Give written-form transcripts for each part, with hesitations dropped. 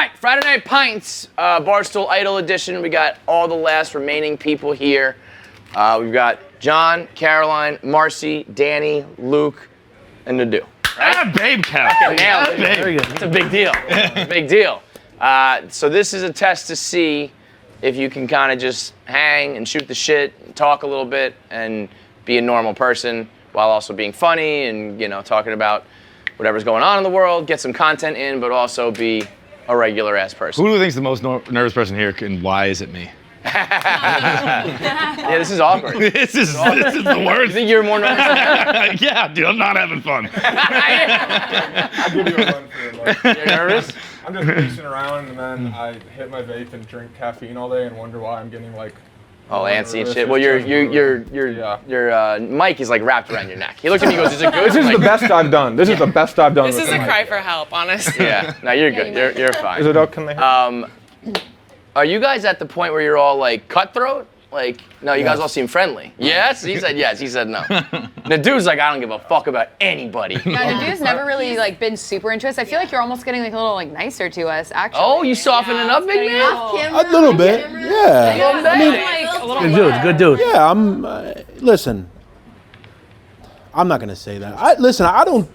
right, Friday Night Pints, Barstool Idol Edition. We got all the last remaining people here. We've got John, Caroline, Marcy, Danny, Luke, and Nadu. Right? Babe count. Nailed it. Very good. It's a big deal. It's a big deal. So this is a test to see if you can kind of just hang and shoot the shit, talk a little bit, and be a normal person while also being funny and, you know, talking about whatever's going on in the world, get some content in, but also be a regular ass person. Who do you think is the most nervous person here, and why is it me? Yeah, this is awkward. This is the worst. You think you're more nervous than that? Yeah, dude, I'm not having fun. I'll give you a run for it. Like, You're nervous? I'm just pacing around and then I hit my vape and drink caffeine all day and wonder why I'm getting like All antsy and shit. Well, your mic is like wrapped around your neck. He looked at me and goes, "Is it good?" This is the best I've done. This is the best I've done. This with is the a mic. cry for help, honestly. Yeah, no, you're good. You're fine. Is it okay? Can they hear? Are you guys at the point where you're all like cutthroat? Like, no, you guys all seem friendly. Yes? He said yes. He said no. The dude's like, I don't give a fuck about anybody. Yeah, the dude's never really like been super interested. I feel like you're almost getting like a little like nicer to us, actually. Oh, you softening up, big man? A little bit, yeah. I mean, like a little Good dude, good dude. Yeah, I'm. Listen, I'm not gonna say that. I don't.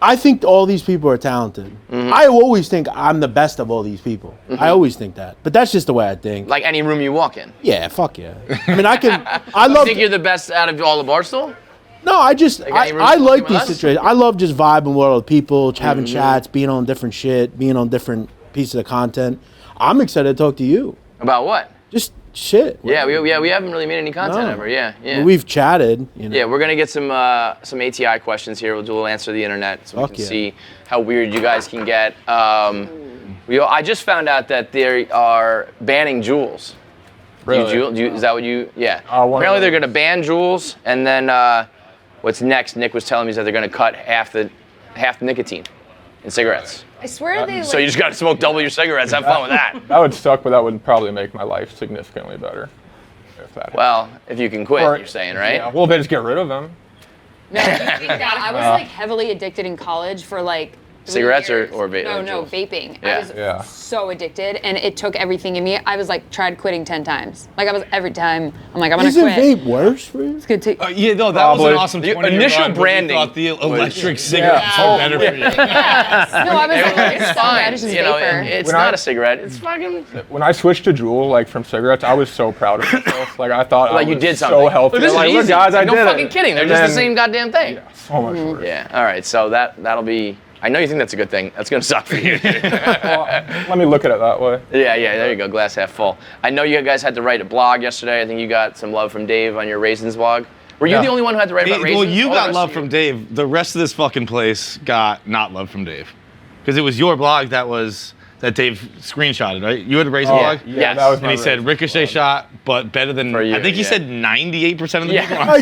I think all these people are talented. Mm-hmm. I always think I'm the best of all these people. Mm-hmm. I always think that, but that's just the way I think. Like any room you walk in. Yeah, fuck yeah. I mean, I can. I You love. think you're the best out of all the Barstool? No, I just Like any room I you like walk in with these us? situations. I love just vibing with other people, having Mm-hmm. chats, being on different shit, being on different pieces of content. I'm excited to talk to you. About what? Just shit. Yeah, we haven't really made any content No. ever. Yeah. We've chatted. You know. Yeah, we're gonna get some ATI questions here. We'll do a little answer the internet so we Fuck can yeah. see how weird you guys can get. I just found out that they are banning Juuls. Really? Is that what you? Yeah. One Apparently of they're those. gonna ban Juuls, and then what's next? Nick was telling me is that they're gonna cut half the nicotine in cigarettes. I swear they. So you just gotta smoke double your cigarettes. Have fun with that. That would suck, but that would probably make my life significantly better. If that Well, if you can quit, Or- you're saying, right? Yeah, well, they just get rid of them. No, I was like heavily addicted in college for like 3 Cigarettes years. or vape? No, Juuls? vaping. Yeah. I was Yeah. so addicted, and it took everything in me. I was like tried quitting 10 times. Like I was every time. I'm like, I'm gonna Isn't quit. vape worse for you? It's gonna take. Yeah, no, that was Probably. an awesome The 20-year initial run, but we branding thought the electric cigarettes Yeah. were better for you. No, I was like, it's so bad. It's It's just you know, vapor. it's When not I- a cigarette. It's fucking. When I switched to Juul, like from cigarettes, I was so proud of myself. Like I thought Like I you was did something. so healthy. Look, this like, is look, easy. guys, I no did fucking it. kidding. They're And just the then- same goddamn thing. Yeah, so much worse. Yeah. All right. So that'll be. I know you think that's a good thing. That's gonna suck for you. Well, let me look at it that way. Yeah. There you go. Glass half full. I know you guys had to write a blog yesterday. I think you got some love from Dave on your raisins blog. Were you Yeah. the only one who had to write about raisins? Well, you All the got rest love of from you- Dave. The rest of this fucking place got not love from Dave. Because it was your blog that Dave screenshotted, right? You had a raisin blog? Yeah, Yes. that was And my he said race ricochet blog. shot, but better than, For you, I think he yeah. said 98% of the Yeah. people. No,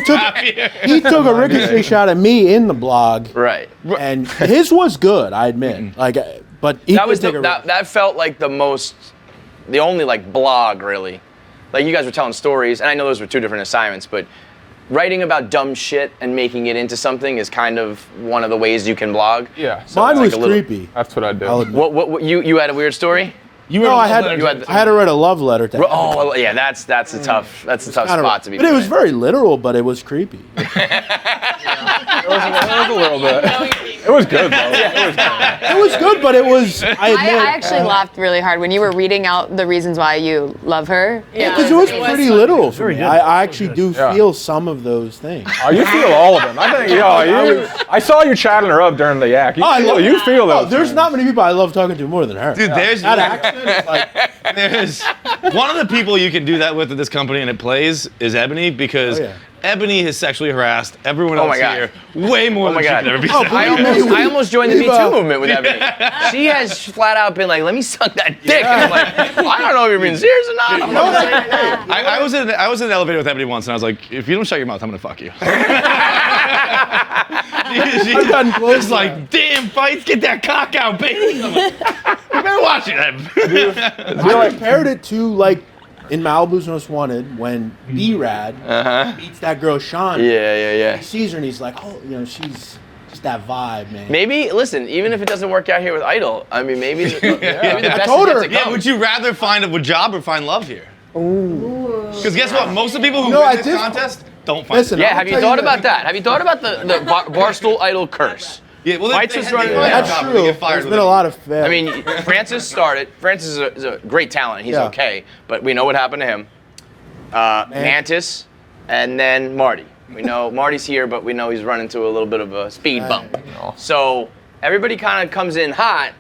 he took a ricochet shot at me in the blog, Right. and his was good. I admit, like, but he That did was take a that felt like the only like blog really. Like you guys were telling stories, and I know those were two different assignments, but writing about dumb shit and making it into something is kind of one of the ways you can blog. Yeah, So Mine it's was like a little- creepy. that's what I did. I'll admit. What you had a weird story? You No, wrote a I love had letter you to had- him. I had to write a love letter to him. Oh well, yeah, that's a tough Kinda- spot to be. But it put was in. very literal, but it was creepy. It was a little bit. It was good though. It was good. It was good, but it was. I admit, I actually laughed really hard when you were reading out the reasons why you love her. because it was pretty literal for me. good. I actually do Yeah. feel some of those things. Oh, you feel all of them. I think, I saw you chatting her up during the yak. You feel Oh, those. there's things. not many people I love talking to more than her. Dude, there's That accent is like, There's one of the people you can do that with at this company and it plays is Ebony because Oh, yeah. Ebony has sexually harassed everyone Oh else my God. here way more Oh my than she God. could ever be. Oh, believe me, I almost joined the Me we've, Too movement with Ebony. She has flat out been like, "Let me suck that dick." And I'm like, I don't know if you're being serious or not. I'm not saying- I was in an elevator with Ebony once and I was like, if you don't shut your mouth, I'm gonna fuck you. I've gotten close She's to like, damn, Fights, get that cock out, baby. I'm like, you better watch it, Eb. I compared it to like in Malibu's Most Wanted when B-Rad beats that girl Sean. Yeah. He sees her and he's like, oh, she's just that vibe, man. Maybe, listen, even if it doesn't work out here with Idol, I mean, maybe the best told is her. yet to Yeah, come. would you rather find a job or find love here? Because guess what? Most of the people who No, I win this did- contest don't find Listen, it. Yeah, I'll have you tell thought you about that? Have you thought about the Barstool Idol curse? Yeah, well, Fights they is had to running get around. a That's job or they true. get fired There's been within a lot of fail. I mean, Francis started. Francis is a great talent. He's Yeah. okay, but we know what happened to him. Mantis, and then Marty. We know Marty's here, but we know he's running into a little bit of a speed bump. So everybody kind of comes in hot,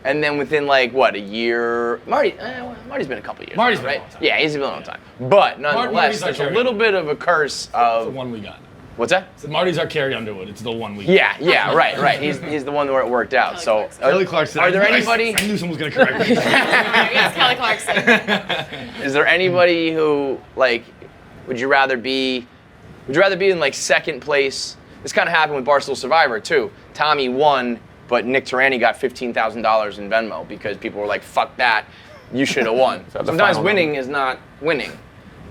and then within like what, a year? Marty's been a couple years. Marty's been a right? long time. Yeah, he's been a long time. But nonetheless, Marty's our there's a Carey. little bit of a curse The of one we got. what's that? So Marty's our Carey Underwood. It's the one we got. Yeah, right. He's the one where it worked out. So Kelly Clarkson. are there anybody? I knew someone was gonna correct me. Yes, Kelly Clarkson. Is there anybody who like would you rather be in like second place? This kind of happened with Barstool Survivor too. Tommy won, but Nick Tarani got $15,000 in Venmo because people were like, "Fuck that, you should have won." the Sometimes final winning is not winning.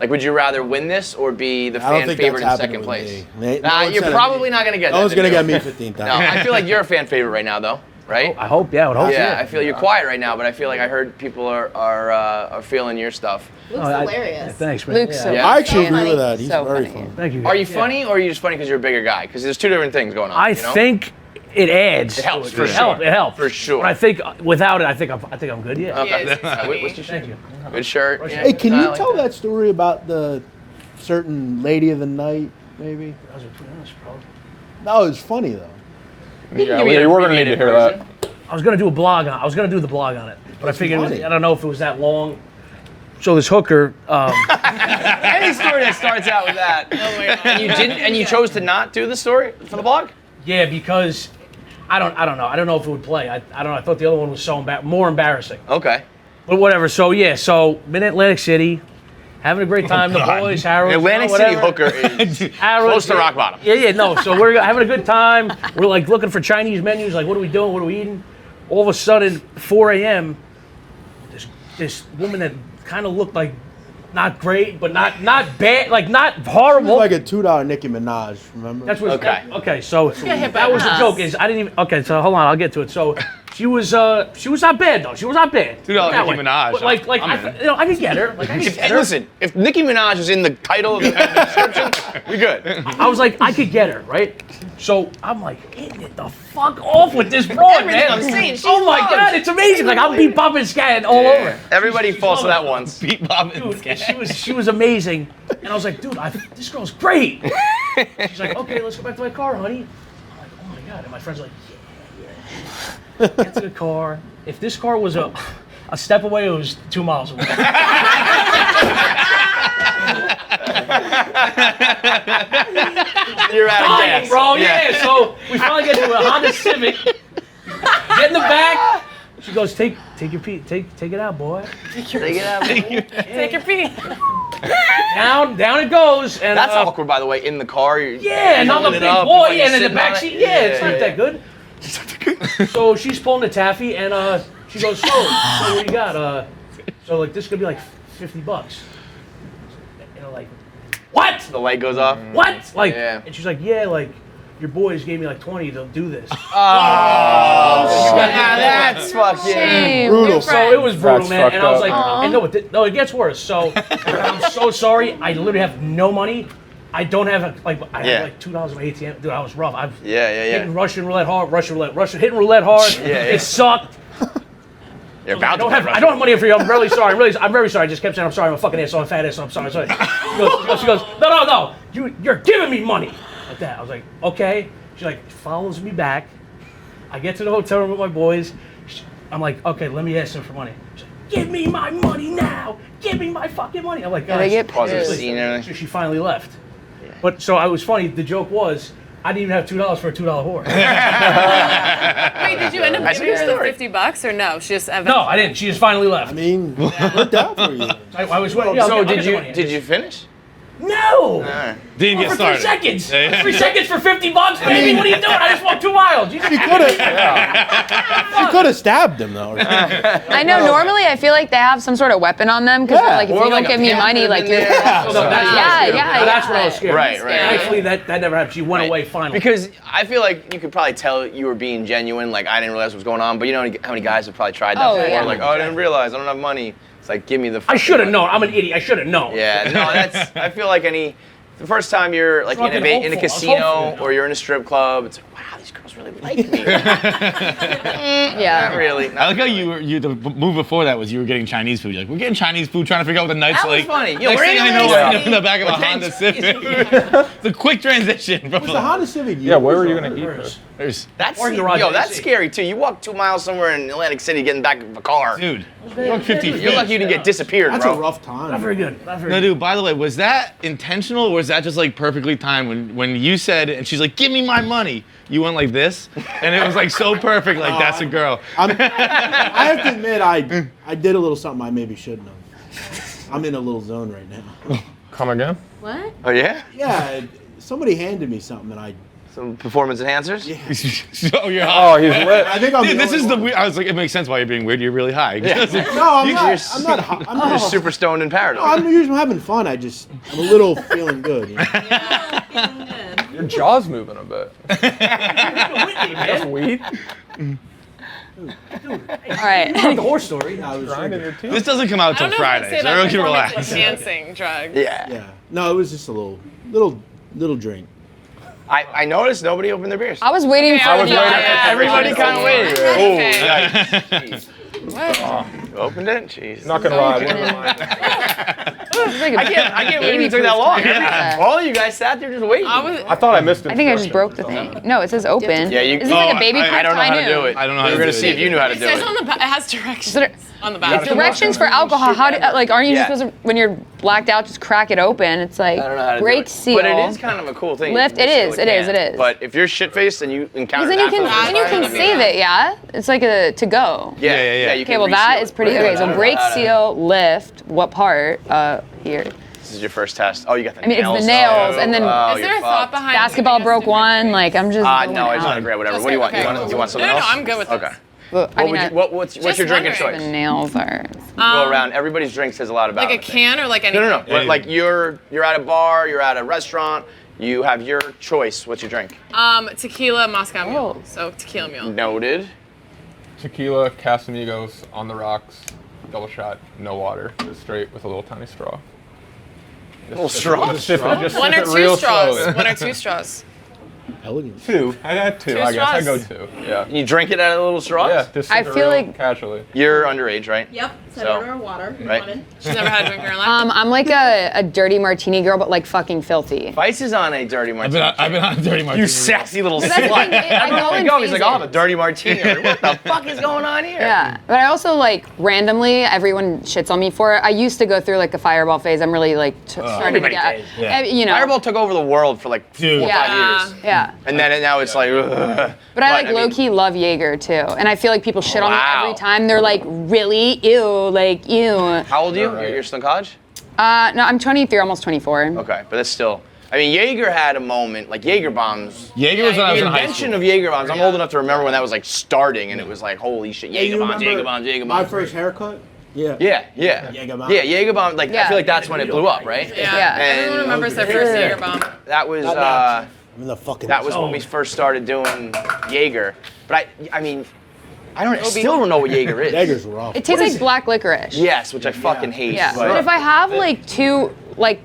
Like, would you rather win this or be the I don't fan think favorite in that's second happening place? with me. No Nah, one's you're gonna probably be- not gonna get that. No one's gonna Daniel. get me 15,000. No, I feel like you're a fan favorite right now, though, right? I hope, yeah, I would hope. Yeah, I feel you're quiet right now, but I feel like I heard people are feeling your stuff. Luke's hilarious. Thanks, man. Luke's so Yeah. I actually funny. agree with that. He's So very funny. funny. Thank you. Are you funny, or are you just funny because you're a bigger guy? Because there's two different things going on. I you know? think it adds. It helps, to for It sure. helps. It helps. For sure. But I think without it, I think I'm good. Yeah. Okay. Yes, it's funny. What's your shirt? Thank you. Good shirt. Yeah. Hey, can I you like tell that story about the certain lady of the night, maybe? That was between us, bro. No, it was funny though. Yeah, Give me we an were gonna need to abbreviated hear version. that. I was gonna do a blog on. I was gonna do the blog on it, but That's I figured funny. I don't know if it was that long. So this hooker, Any story that starts out with that. Oh my God. And you didn't, and you chose to not do the story for the blog. yeah, because I don't know. I don't know if it would play. I don't know. I thought the other one was so more embarrassing. Okay. But whatever. So yeah. So been in Atlantic City, having a great time. The boys, Harold, Atlantic City hooker is Harold, close to rock bottom. Yeah. No. So we're having a good time. We're like looking for Chinese menus. Like, what are we doing? What are we eating? All of a sudden, 4 a.m. This woman that kind of looked like not great, but not bad, like not horrible. Like a $2 Nicki Minaj, remember? That's what. Okay. Okay. So got hit by that was the a joke. bus. Is I didn't even. Okay. So hold on. I'll get to it. So she was not bad though. She was not bad. $2 That Nicki way. Minaj. But like I'm I, in. you know, I could get her. Like I could If, get her. listen, if Nicki Minaj was in the title of the description, we good. I was like, I could get her, right? So I'm like, hitting it the fuck off with this broad, Everything man. I'm saying, she's oh my loved. god, it's amazing. Like I'm beat popping scatting all over. Everybody falls to that once. Beat Bob and Dude, she was amazing, and I was like, dude, this girl's great. She's like, okay, let's go back to my car, honey. I'm like, oh my god, and my friend's like, yeah. Get to the car. If this car was a step away, it was 2 miles away. You're out of Dying, gas. bro. Yeah. So we finally get to a Honda Civic. Get in the back. She goes, take your pee, take it out, boy. Take it out. Take your pee. Down it goes, and That's awkward, by the way, in the car. yeah, and I'm a holding big it up, boy, like you're and in the sitting back on seat. it. Yeah, it's not that good. Yeah. So she's pulling the taffy, and she goes, so what you got? So like this could be like $50. And I'm like, what? The light goes off. What? Like, Yeah. and she's like, yeah, like your boys gave me like 20 to do this. That's fucking. Shame. Brutal. So it was brutal, That's man. And I was fucked like, up. and no, it gets worse. So I'm so sorry. I literally have no money. I don't have I Yeah. have like $2 in my ATM. Dude, I was rough. I've Yeah. hitting Russian roulette hard, hitting roulette hard. Yeah. It sucked. You're I about don't to. have money for you. I'm really sorry. I'm very sorry. I just kept saying I'm sorry. I'm a fucking asshole. I'm a fat asshole. I'm sorry. She goes, no. You're giving me money. Like that. I was like, okay. She like follows me back. I get to the hotel room with my boys. I'm like, okay, let me ask them for money. She's like, give me my money now. Give me my fucking money. I'm like, Yeah, they guys. get Pause the pissed. scene and everything. So she finally left. But so I was funny. The joke was I didn't even have $2 for a $2 whore. Wait, did you end up I see giving your her the story. $50 or no? She just No, I didn't. She just finally left. I mean, looked out for you. I was waiting. Yeah, So I'll get the money. did you finish? No. Didn't get For 3 started. seconds. Yeah, yeah. 3 seconds for $50, baby. What are you doing? I just walked 2 miles. You She could have. She could have stabbed him though. I know. Normally, I feel like they have some sort of weapon on them because, Yeah. like, if Or you like don't a give me pamphlet money, like in you're. there. No, that's what I was scared of. Yeah. That's what I was scared of. Right, right. Thankfully, that never happened. She went away finally. Because I feel like you could probably tell you were being genuine, like I didn't realize what was going on, but you know how many guys have probably tried that Oh, before? yeah. Like, oh, I didn't realize, I don't have money. It's like, give me the I should have fucking known. I'm an idiot. I should have known. Yeah, no, that's. I feel like the first time you're like Fucking in a hopeful. I was casino hopeful. or you're in a strip club, it's like, wow, these girls really like me. Yeah. Not really. I like how the move before that was you were getting Chinese food. You're like, we're getting Chinese food, trying to figure out what the night's That was like. funny. Yo, Next we're thing I eating know, this. I'm in the back of a Honda Civic. It's a quick transition from Was the Honda Civic? Yeah, where were you gonna eat this? There's- That's Or in the garage yo, at that's AC. scary too. You walk 2 miles somewhere in Atlantic City, getting back of a car. Dude, you walk 50 feet. You're lucky you didn't get disappeared, That's bro. a rough time. Not very good. Not very No, good. dude, by the way, was that intentional or was that just like perfectly timed when you said, and she's like, give me my money. You went like this, and it was like so perfect, like that's a girl. I have to admit, I did a little something I maybe shouldn't have. I'm in a little zone right now. Come again? What? Oh yeah? Yeah, somebody handed me something and I Some performance enhancers? So you're high. Oh, he's lit. I think I'm Dude, the this only is the one. weird. I was like, it makes sense why you're being weird. You're really high. No, I'm not. I'm You're not. super stoned in paradise. No, I'm usually having fun. I'm a little feeling good. You know? Your jaw's moving a bit. That's weed. All right. The horse story. I was Grinding drinking. your teeth. This doesn't come out I till don't know if I'd Friday, say so that everyone can performance relax. enhancing drug. Yeah. Yeah. No, it was just a little drink. I noticed nobody opened their beers. I was waiting for was the waiting for Everybody kind of waited. Okay. Oh, nice. Jeez. You opened it? Jeez. Not gonna lie. I I can't believe it took that long. All you guys sat there just waiting. I thought I missed it. I think I just broke the thing. No, it says open. Yeah, you- Is this like Oh, a baby I proof? I don't know how to do it. I don't know how We to were gonna do see it. if you knew how to It do says it. on the back. It has directions it- on the back. Directions for alcohol. How do, like, aren't you Yeah. just supposed to, when you're blacked out, just crack it open? It's like I don't know how to do break it. seal. But it is kind of a cool thing. Lift, You it still is, it is, can. it is. But if you're shit faced and you encounter Because then you that can for the then you first can time, save it, yeah. It's like a to go. Yeah, Yeah. you Okay, can well that reseal is it. pretty Right. okay. So break, seal, lift. What part? Here. This is your first test. Oh, you got the I mean, it's nails. the nails, and then Oh, Is there you're a thought fucked. behind basketball giving us broke different one. Like I'm just. No, I going just want to out. grab whatever. Just What do you want? okay. You want something No, else? I'm good with Okay. this. Well, I What mean, would you, what's Just your drink of wondering. choice? the nails are. Go around. Everybody's drink says a lot about Like a it. can or like anything? No. Yeah, Like you're at a bar, you're at a restaurant, you have your choice. What's your drink? Tequila Moscow Mule. Oh. So tequila mule. Noted. Tequila, Casamigos, on the rocks, double shot, no water, just straight with a little tiny straw. Little straw? Just sip it, just One sip or it two real straws. slowly. One or two straws. Elegant. Two. I got two. I guess I go straws. two. Yeah. You drink it out of the little straws? Yeah. Just I sip it feel real like- casually. You're underage, right? Yep. So, water. right. She's never had a drink in her life. I'm like a dirty martini girl, but like fucking filthy. Vice is on a dirty martini. I've been on a dirty martini. You sassy little That's the thing, slut. I go in Go. He's like, oh, I'm a phases. dirty martini. I'm like, what the fuck is going on here? Yeah, but I also like randomly everyone shits on me for it. I used to go through like a fireball phase. I'm really like starting to Everybody get, did. Yeah. you know. Fireball took over the world for like 4 or 5 Yeah. years. Yeah, And then now it's like, ugh. but I like mean, low key love Jaeger too, and I feel like people shit on me Wow. every time. They're like, really, ew, like ew. How old are you? Right. You're still in college? No, I'm 23, almost 24. Okay, but that's still. I mean, Jaeger had a moment, like Jaeger bombs. Jaeger was when I was The in high invention school. of Jaeger bombs. I'm old enough to remember when that was like starting, and it was like, holy shit, You Jaeger bombs, remember Jaeger bombs, Jaeger My bombs. first haircut? Yeah. Yeah. Jaeger bomb. Yeah, Jaeger bomb. Like I Yeah. feel like that's when it blew up, right? Yeah. Everyone remembers their first Jaeger bomb. That was I'm in the fucking. that was when we first started doing Jaeger. But I mean, I still don't know what Jaeger is. Jaeger's rough. It tastes like black licorice. Yes, which I fucking hate. Yeah, but if I have like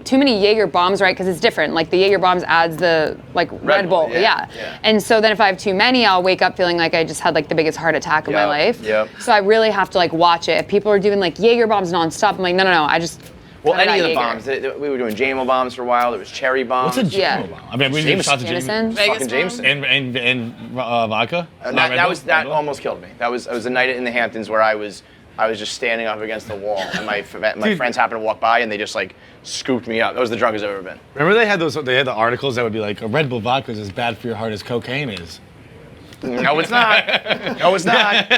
too many Jaeger bombs, right? Because it's different. Like the Jaeger bombs adds the like Red Bull, Bull, yeah. And so then if I have too many, I'll wake up feeling like I just had like the biggest heart attack of my Yep, life. yep. So I really have to like watch it. If people are doing like Jaeger bombs nonstop, I'm like, no. I just. well, I got any of the Jaeger. bombs. We were doing JMO bombs for a while. There was cherry bombs. What's a Yeah. Jameson? I mean, we did Jameson. shots of Jameson. Vegas Fucking bomb? Jameson. and vodka. That almost killed me. That was a night in the Hamptons where I was just standing up against the wall, and my friends happened to walk by, and they just like scooped me up. That was the drunkest I've ever been. Remember they had the articles that would be like, a Red Bull vodka is as bad for your heart as cocaine is. No, it's not. No, it's not.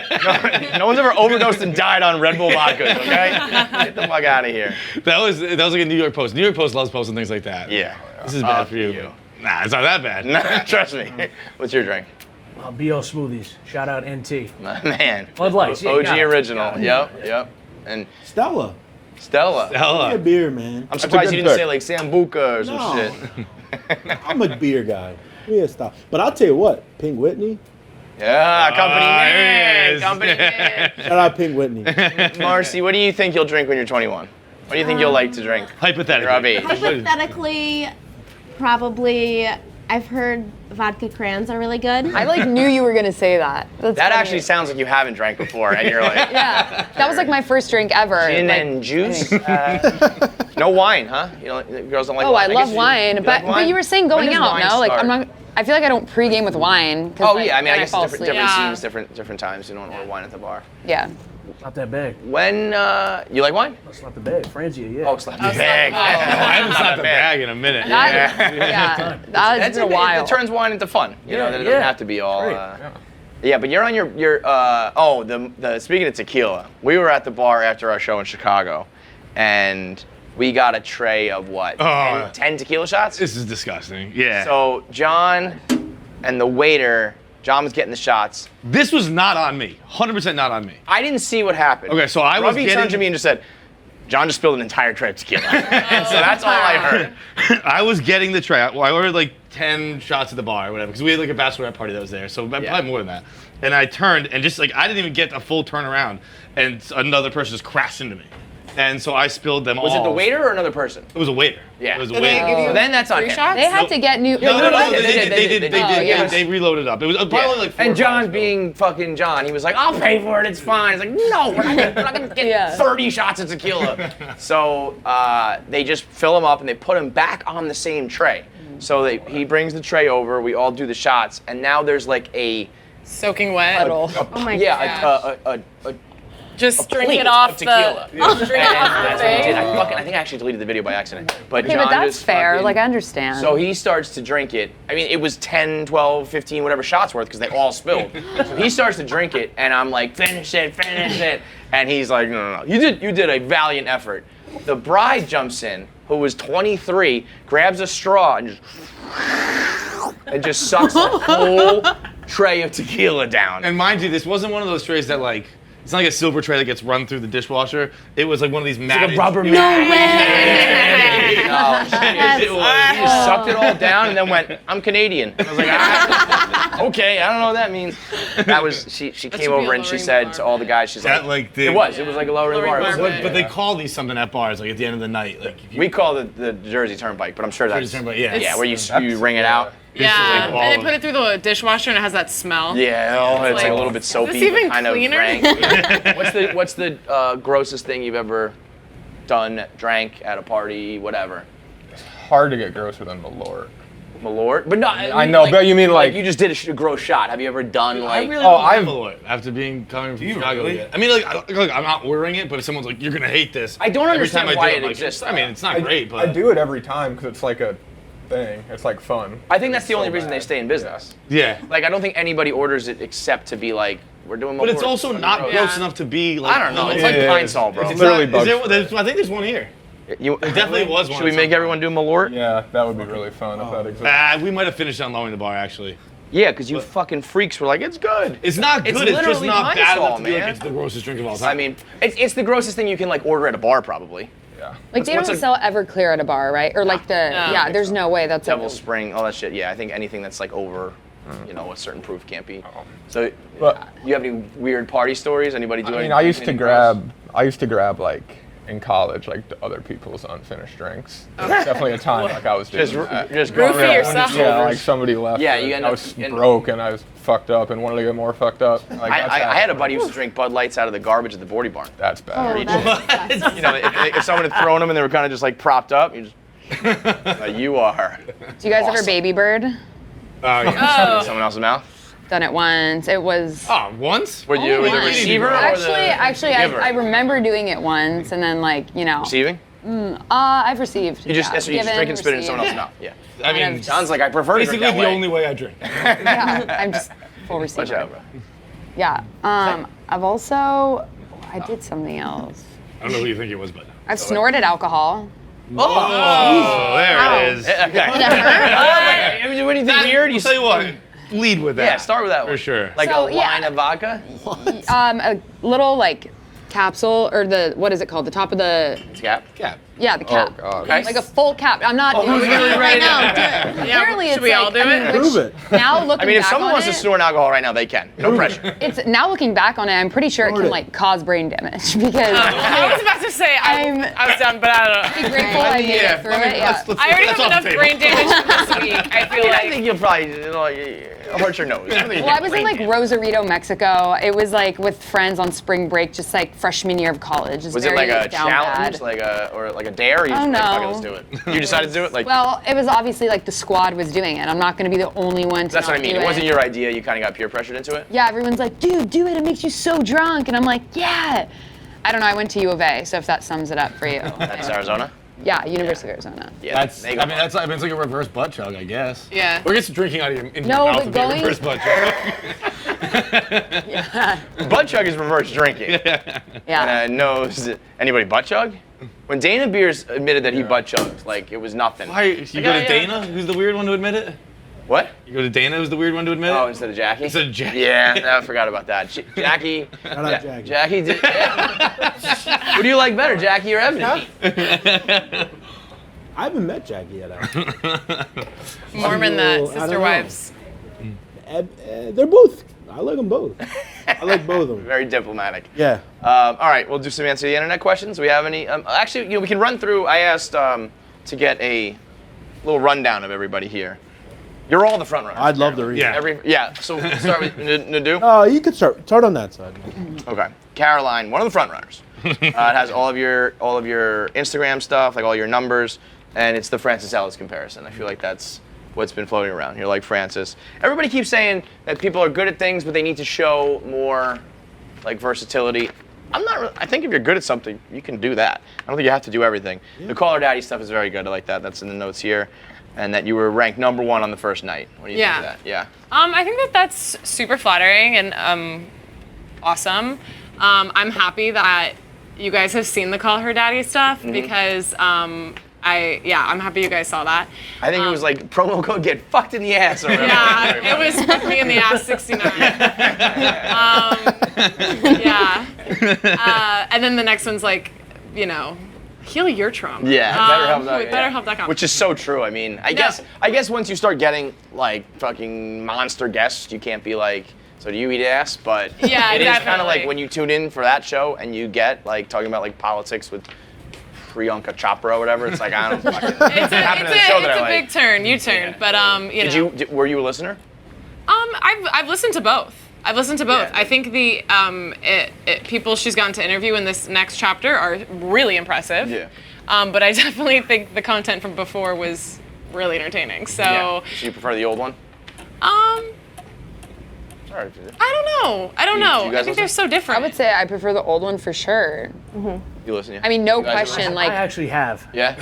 No one's ever overdosed and died on Red Bull vodkas. Okay, get the fuck out of here. That was like a New York Post. New York Post loves posting things like that. Yeah. This is bad for you. Nah, it's not that bad. Nah, trust me. What's your drink? BO Smoothies. Shout out NT. My man. Bud Lights, yeah, OG got it. original. Yep. And Stella. Stella. Give me a beer, man. I'm surprised good you didn't pick. say like Sambuca or some No. shit. I'm a beer guy. Yeah, stop. But I'll tell you what, Pink Whitney. Yeah, company there man. it is. Company man. Shout out Pink Whitney. Marcy, what do you think you'll drink when you're 21? What do you think you'll like to drink? Hypothetically. You're of age. Hypothetically, probably, I've heard vodka crayons are really good. I like knew you were gonna say that. That's That funny. actually sounds like you haven't drank before, and you're like, Yeah, that was like my first drink ever. gin like, and juice. No wine, huh? You know, girls don't like Oh, I wine. love guess wine, you but like wine? you were saying When going does out, wine no? Like start? I'm not. I feel like I don't pregame with wine. 'cause, Oh like, yeah, I mean, I then guess fall different asleep. Yeah. scenes, different times. You don't order wine at the bar. Yeah. Not that big. When you like wine? That's not the big. Franzia, yeah. Oh, slap the slap bag. the bag. I haven't slapped a bag in a minute. Yeah. That's been a while. It turns wine into fun. You know, Yeah, that it doesn't yeah. have to be all. Great. Yeah, but you're on your the speaking of tequila, we were at the bar after our show in Chicago, and we got a tray of what? Oh. 10 tequila shots? This is disgusting. Yeah. So John and the waiter, John was getting the shots. this was not on me. 100% not on me. I didn't see what happened. Okay, so I was Ravi getting- turned to me and just said, John just spilled an entire tray of tequila. And so that's all I heard. I was getting the tray. Well, I ordered like 10 shots at the bar or whatever because we had like a bachelorette party that was there. So probably more than that. And I turned and just like I didn't even get a full turnaround, and another person just crashed into me. And so I spilled them all. Was it the waiter or another person? It was a waiter. Yeah. It was a Did they waiter. give you So then that's on 3 him. shots? They had to get new. No, They did. Oh, yeah. They reloaded up. It was probably Yeah. like 4 and John shots, though. being fucking John, he was like, I'll pay for it, it's fine. It's like, no, we're not gonna get Yeah. 30 shots of tequila. So they just fill them up and they put them back on the same tray. So he brings the tray over, we all do the shots, and now there's like a Soaking wet. Puddle. Oh my yeah, a Just drink plate it off of tequila. the. Just drink it off the That's what he did. thing. I think I actually deleted the video by accident. But Okay, John but that's just fair. fucking- Like I understand. So he starts to drink it. I mean, it was 10, 12, 15, whatever shots worth because they all spilled. So he starts to drink it, and I'm like, finish it. And he's like, no. You did a valiant effort. The bride jumps in, who was 23, grabs a straw and just sucks a whole tray of tequila down. And mind you, this wasn't one of those trays that like, it's not like a silver tray that gets run through the dishwasher. It was like one of these matted. rubber it mat. Oh, shit. He just sucked it all down and then went, I'm Canadian. I was like, okay, I don't know what that means. That was, she should came be over a and she lowering said bar, to all the guys, she's That, like, like, the- it was like a lowering bar. Lowering It was bar, like- But they call these something at bars, like at the end of the night. Like if you, we call it the Jersey Turnpike, but I'm sure that's, Jersey Turnpike, yeah. yeah, where you ring it out. Yeah, like all and of they put it through the dishwasher and it has that smell. Yeah, it's like like, a little bit soapy, this even but kind cleaner? of rank. Yeah. What's the grossest thing you've ever done, drank at a party, whatever? Hard to get grosser than Malort. Malort? But no, I know, but you mean like- you just did a gross shot. Have you ever done I like? really Oh, don't I've- Malort after coming from Chicago. really? Yeah. I mean, like I'm not ordering it, but if someone's like, "You're gonna hate this," I don't every understand time I why do it I'm exists. I mean, it's not great, but I do it every time because it's like a thing. It's like fun. I think that's the only so reason bad. they stay in business. yeah. Like I don't think anybody orders it except to be like, we're doing. But it's Malort. also not gross. gross enough to be like. I don't know. It's Malort. like Yeah, Pine Sol, bro. it's It's literally not, bug I think there's one here. There definitely was one Should we at make some everyone do Malort? Yeah, that would be really fun if that existed. We might have finished unloading the bar actually. Yeah, because you fucking freaks were like, it's good. It's not It's good. It's just literally not Pine bad Sol, enough to be like man. it's the grossest drink of all time. I mean, it's the grossest thing you can like order at a bar, probably. Yeah. like they what's don't a- sell Everclear at a bar, right? Or like the yeah. There's no way that's Devil's Spring, all that shit. Yeah, I think anything that's like over, a certain proof can't be. So, But you have any weird party stories? Anybody do I anything? mean, I used to anything gross? grab like in college like the other people's unfinished drinks. There's definitely a time like I was doing Just that. just Roofie going around yourself. on Yeah, like shoulders. somebody left. Yeah, and you end I up- was you end- broke and I was fucked up and wanted to get more fucked up. Like, that's I had a happened. buddy who used to drink Bud Lights out of the garbage at the Bordy Barn. That's bad. Oh, that's You know, if someone had thrown them and they were kind of just like propped up, you just like, you are. Do you guys ever Awesome. Baby Bird? Oh. Someone else's mouth. Done it once. It was. oh, once? Were you the once. receiver or Actually, the giver? I remember doing it once, and then Receiving? I've received. You just yeah, that's what you just given, drink and spit it in received. someone else's mouth. Yeah. I mean, Kind of Sounds like I prefer to drink basically that the way. only way I drink. Yeah, I'm just full Watch receiver. out, bro. Yeah. I've also. I did something else. I don't know who you think it was, but. I've snorted alcohol. Oh, there it is. Okay. I mean, do anything weird? I'll tell you what. lead with that. Yeah, start with that one. For sure. Like So, a yeah. line of vodka? A little like capsule or what is it called? The top of the Cap? Cap. yeah, the cap. God. Okay. Like a full cap. I'm not doing who's it really right ready to- now. Yeah, Apparently, should it's we like, all do I mean, it? which Prove it. Now looking I mean, if back someone on wants to it, snort alcohol right now, they can. No pressure. it's now looking back on it, I'm pretty sure it Snort can it. like cause brain damage because I was about to say I was done, but I don't know. I'm grateful I made it through it. Yeah. I already have enough brain damage from this week. I feel I like. think you'll probably hurt your nose. Well, I was in like Rosarito, Mexico. It was like with friends on spring break, just like freshman year of college. It's Was it very like a down challenge, bad. or like a dare? Or you Oh, just like, fuck it, no. let's do it. You decided to do it? Like, Well, it was obviously like the squad was doing it. I'm not going to be the only one to that's what I not mean. do It wasn't your idea. You kind of got peer pressured into it. Yeah, everyone's like, dude, do it. It makes you so drunk. And I'm like, yeah. I don't know. I went to U of A, so if that sums it up for you. That's Arizona. Yeah, University of Arizona. Yeah, That's. they I go mean, hard. it's like a reverse butt chug, I guess. Yeah. Or I guess drinking out of your, in No, your mouth but would be a going- reverse butt chug. butt chug is reverse drinking. Yeah. Knows anybody butt chug? When Dana Beers admitted that he butt chugged, like it was nothing. Why? You go Yeah, to yeah. Dana, who's the weird one to admit it? What? You go to Dana, who's the weird one to admit Oh, it? instead of Jackie? Instead of Jackie. Yeah, no, I forgot about that. Jackie. Shout out Jackie. Jackie did. Yeah. Who do you like better, Jackie or Ebony? I haven't met Jackie yet. Actually. Mormon I that don't sister know. wives. They're both. I like them both. I like both of them. Very diplomatic. Yeah. All right, we'll do some answer the internet questions. Do we have any? Actually, we can run through. I asked to get a little rundown of everybody here. You're all the front runners. I'd love to read. Yeah. So we'll start with Nadu. You could start on that side. Okay. Caroline, one of the front runners. It has all of your Instagram stuff, like all your numbers, and it's the Francis Ellis comparison. I feel like that's what's been floating around. You're like Francis. Everybody keeps saying that people are good at things, but they need to show more like versatility. I think if you're good at something, you can do that. I don't think you have to do everything. The Call Her Daddy stuff is very good. I like that. That's in the notes here. And that you were ranked #1 on the first night. What do you think of that? Yeah. I think that's super flattering and awesome. I'm happy that you guys have seen the Call Her Daddy stuff because I'm happy you guys saw that. I think it was like promo code get fucked in the ass or whatever. Yeah, it was fuck me in the ass 69. And then the next one's like, heal your trauma. Yeah, BetterHelp.com. Which is so true. I mean, I guess once you start getting like fucking monster guests, you can't be like, so do you eat ass? But Yeah, it is kind of definitely. like when you tune in for that show and you get like talking about like politics with Priyanka Chopra or whatever. It's like I don't fucking. It's happened in the show that I a like. big turn, U-turn, but Were you a listener? I've listened to both. I've listened to both. Yeah. I think the people she's gotten to interview in this next chapter are really impressive. Yeah. But I definitely think the content from before was really entertaining. So Yeah. So you prefer the old one? Sorry. I don't know. you guys I think they're listen? so different. I would say I prefer the old one for sure. You listen? Yeah. I mean, no You guys question. listen? I Like, actually have, Yeah.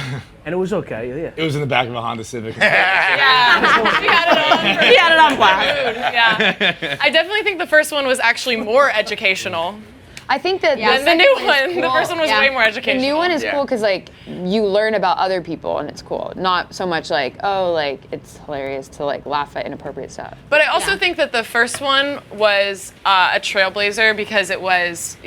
and it was okay. Yeah. It was in the back of a Honda Civic. Yeah, she had it on blast. Yeah. I definitely think the first one was actually more educational I think that than the new one. The first one was Yeah. way more the educational. new one is Yeah. cool because like you learn about other people and it's cool. Not so much like, oh, like it's hilarious to like laugh at inappropriate stuff. But I also think that the first one was a trailblazer because it was,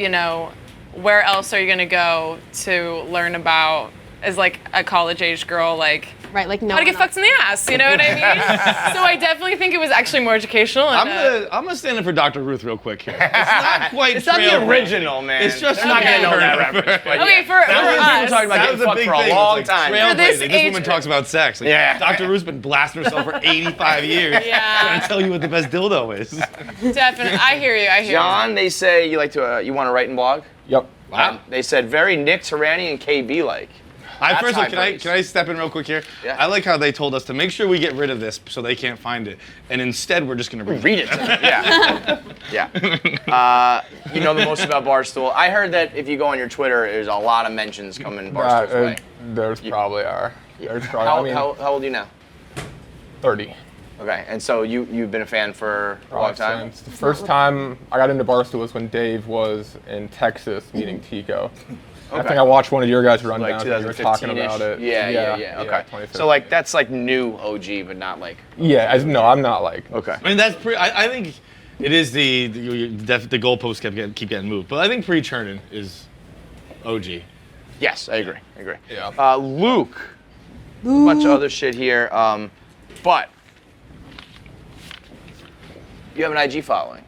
where else are you going to go to learn about, as like a college-age girl, like Right, like no. how to get one fucked in the ass, you know what I mean? So I definitely think it was actually more educational. And, I'm gonna stand in for Dr. Ruth real quick here. It's not quite. It's not the trailblazing. original, man. It's just They're not okay. gonna know that reference. But Okay, yeah. for That was us. people talking about That getting was a fucked big for a thing. long It's like time. For this trailblazing. This age- woman talks about sex. Like, Yeah. Dr. Ruth's been blasting herself for 85 years. Yeah. Trying to tell you what the best dildo is. Definitely. I hear you. John, they say you like to you want to write and blog. Yep. Wow. They said very Nick Tarani and KB like. First of all, high praise. can I step in real quick here? Yeah. I like how they told us to make sure we get rid of this so they can't find it, and instead we're just gonna Read it. Yeah. Yeah. You know the most about Barstool. I heard that if you go on your Twitter, there's a lot of mentions coming Barstool's way. There's probably are. There's probably. How old are you now? 30. Okay, and so you've been a fan for a long time? Since the first time I got into Barstool was when Dave was in Texas meeting Tico. I think I watched one of your guys run Like down. You were talking 2015-ish? about it. Yeah. Okay. 2015. So like that's like new OG, but not like. Yeah, no, I'm not like. Okay. I mean, that's pretty. I think it is the goalposts keep getting moved, but I think pre-Chernin is OG. Yes, I agree. Yeah. Luke. A bunch of other shit here, but you have an IG following,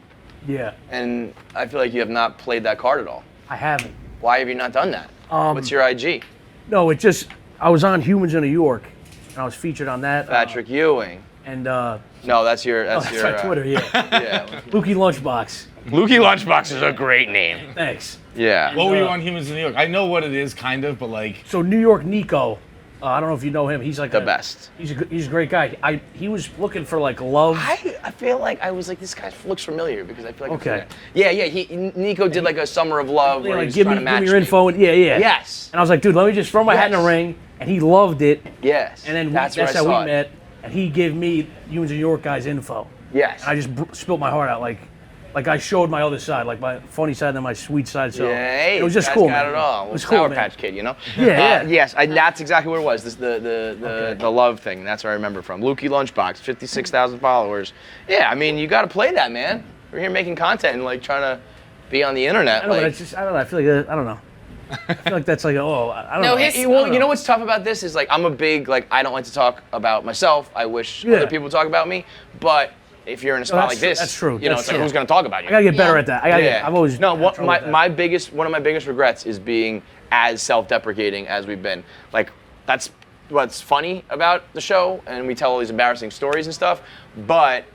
Yeah, and I feel like you have not played that card at all. I haven't. Why have you not done that? What's your IG? No, it just I was on Humans in New York, and I was featured on that. Patrick Ewing. And No, that's your. That's your. my Twitter, yeah. Yeah. Lukey Lunchbox. Lukey Lunchbox is a great name. Thanks. Yeah. What were you on Humans in New York? I know what it is, kind of, but like. So New York Nico, I don't know if you know him. He's like The best. He's a great guy. He was looking for like love. I feel like I was like, this guy looks familiar because I feel like. Okay. Yeah. Nico did like a Summer of Love where he Like was give trying me to match your info and yeah. Yes. And I was like, dude, let me just throw my hat in the Yes. ring, and he loved it. Yes. And then that's that's where how I we saw it. met, and he gave me Humans in New York guys info. Yes. And I just spilt my heart out like I showed my other side, like my funny side and then my sweet side. So Hey, it was just guys cool, got man. it all. It was Sour cool, man. Patch Kid, you know? Yeah. Yes, that's exactly what it was. The love thing. That's where I remember from. Lukey Lunchbox, 56,000 followers. Yeah, I mean, you got to play that, man. We're here making content and like trying to be on the internet. I don't know. like, It's just I don't know. I feel like I don't know. I feel like that's like I don't No, know. he's- well, you know what's tough about this is like I'm a big like I don't like to talk about myself. I wish other people talk about me, but if you're in a spot that's like this, that's true. You know, That's it's like true. who's going to talk about you? I gotta get better at that. I've always no. had trouble with that. One of my biggest regrets is being as self-deprecating as we've been. Like that's what's funny about the show, and we tell all these embarrassing stories and stuff. But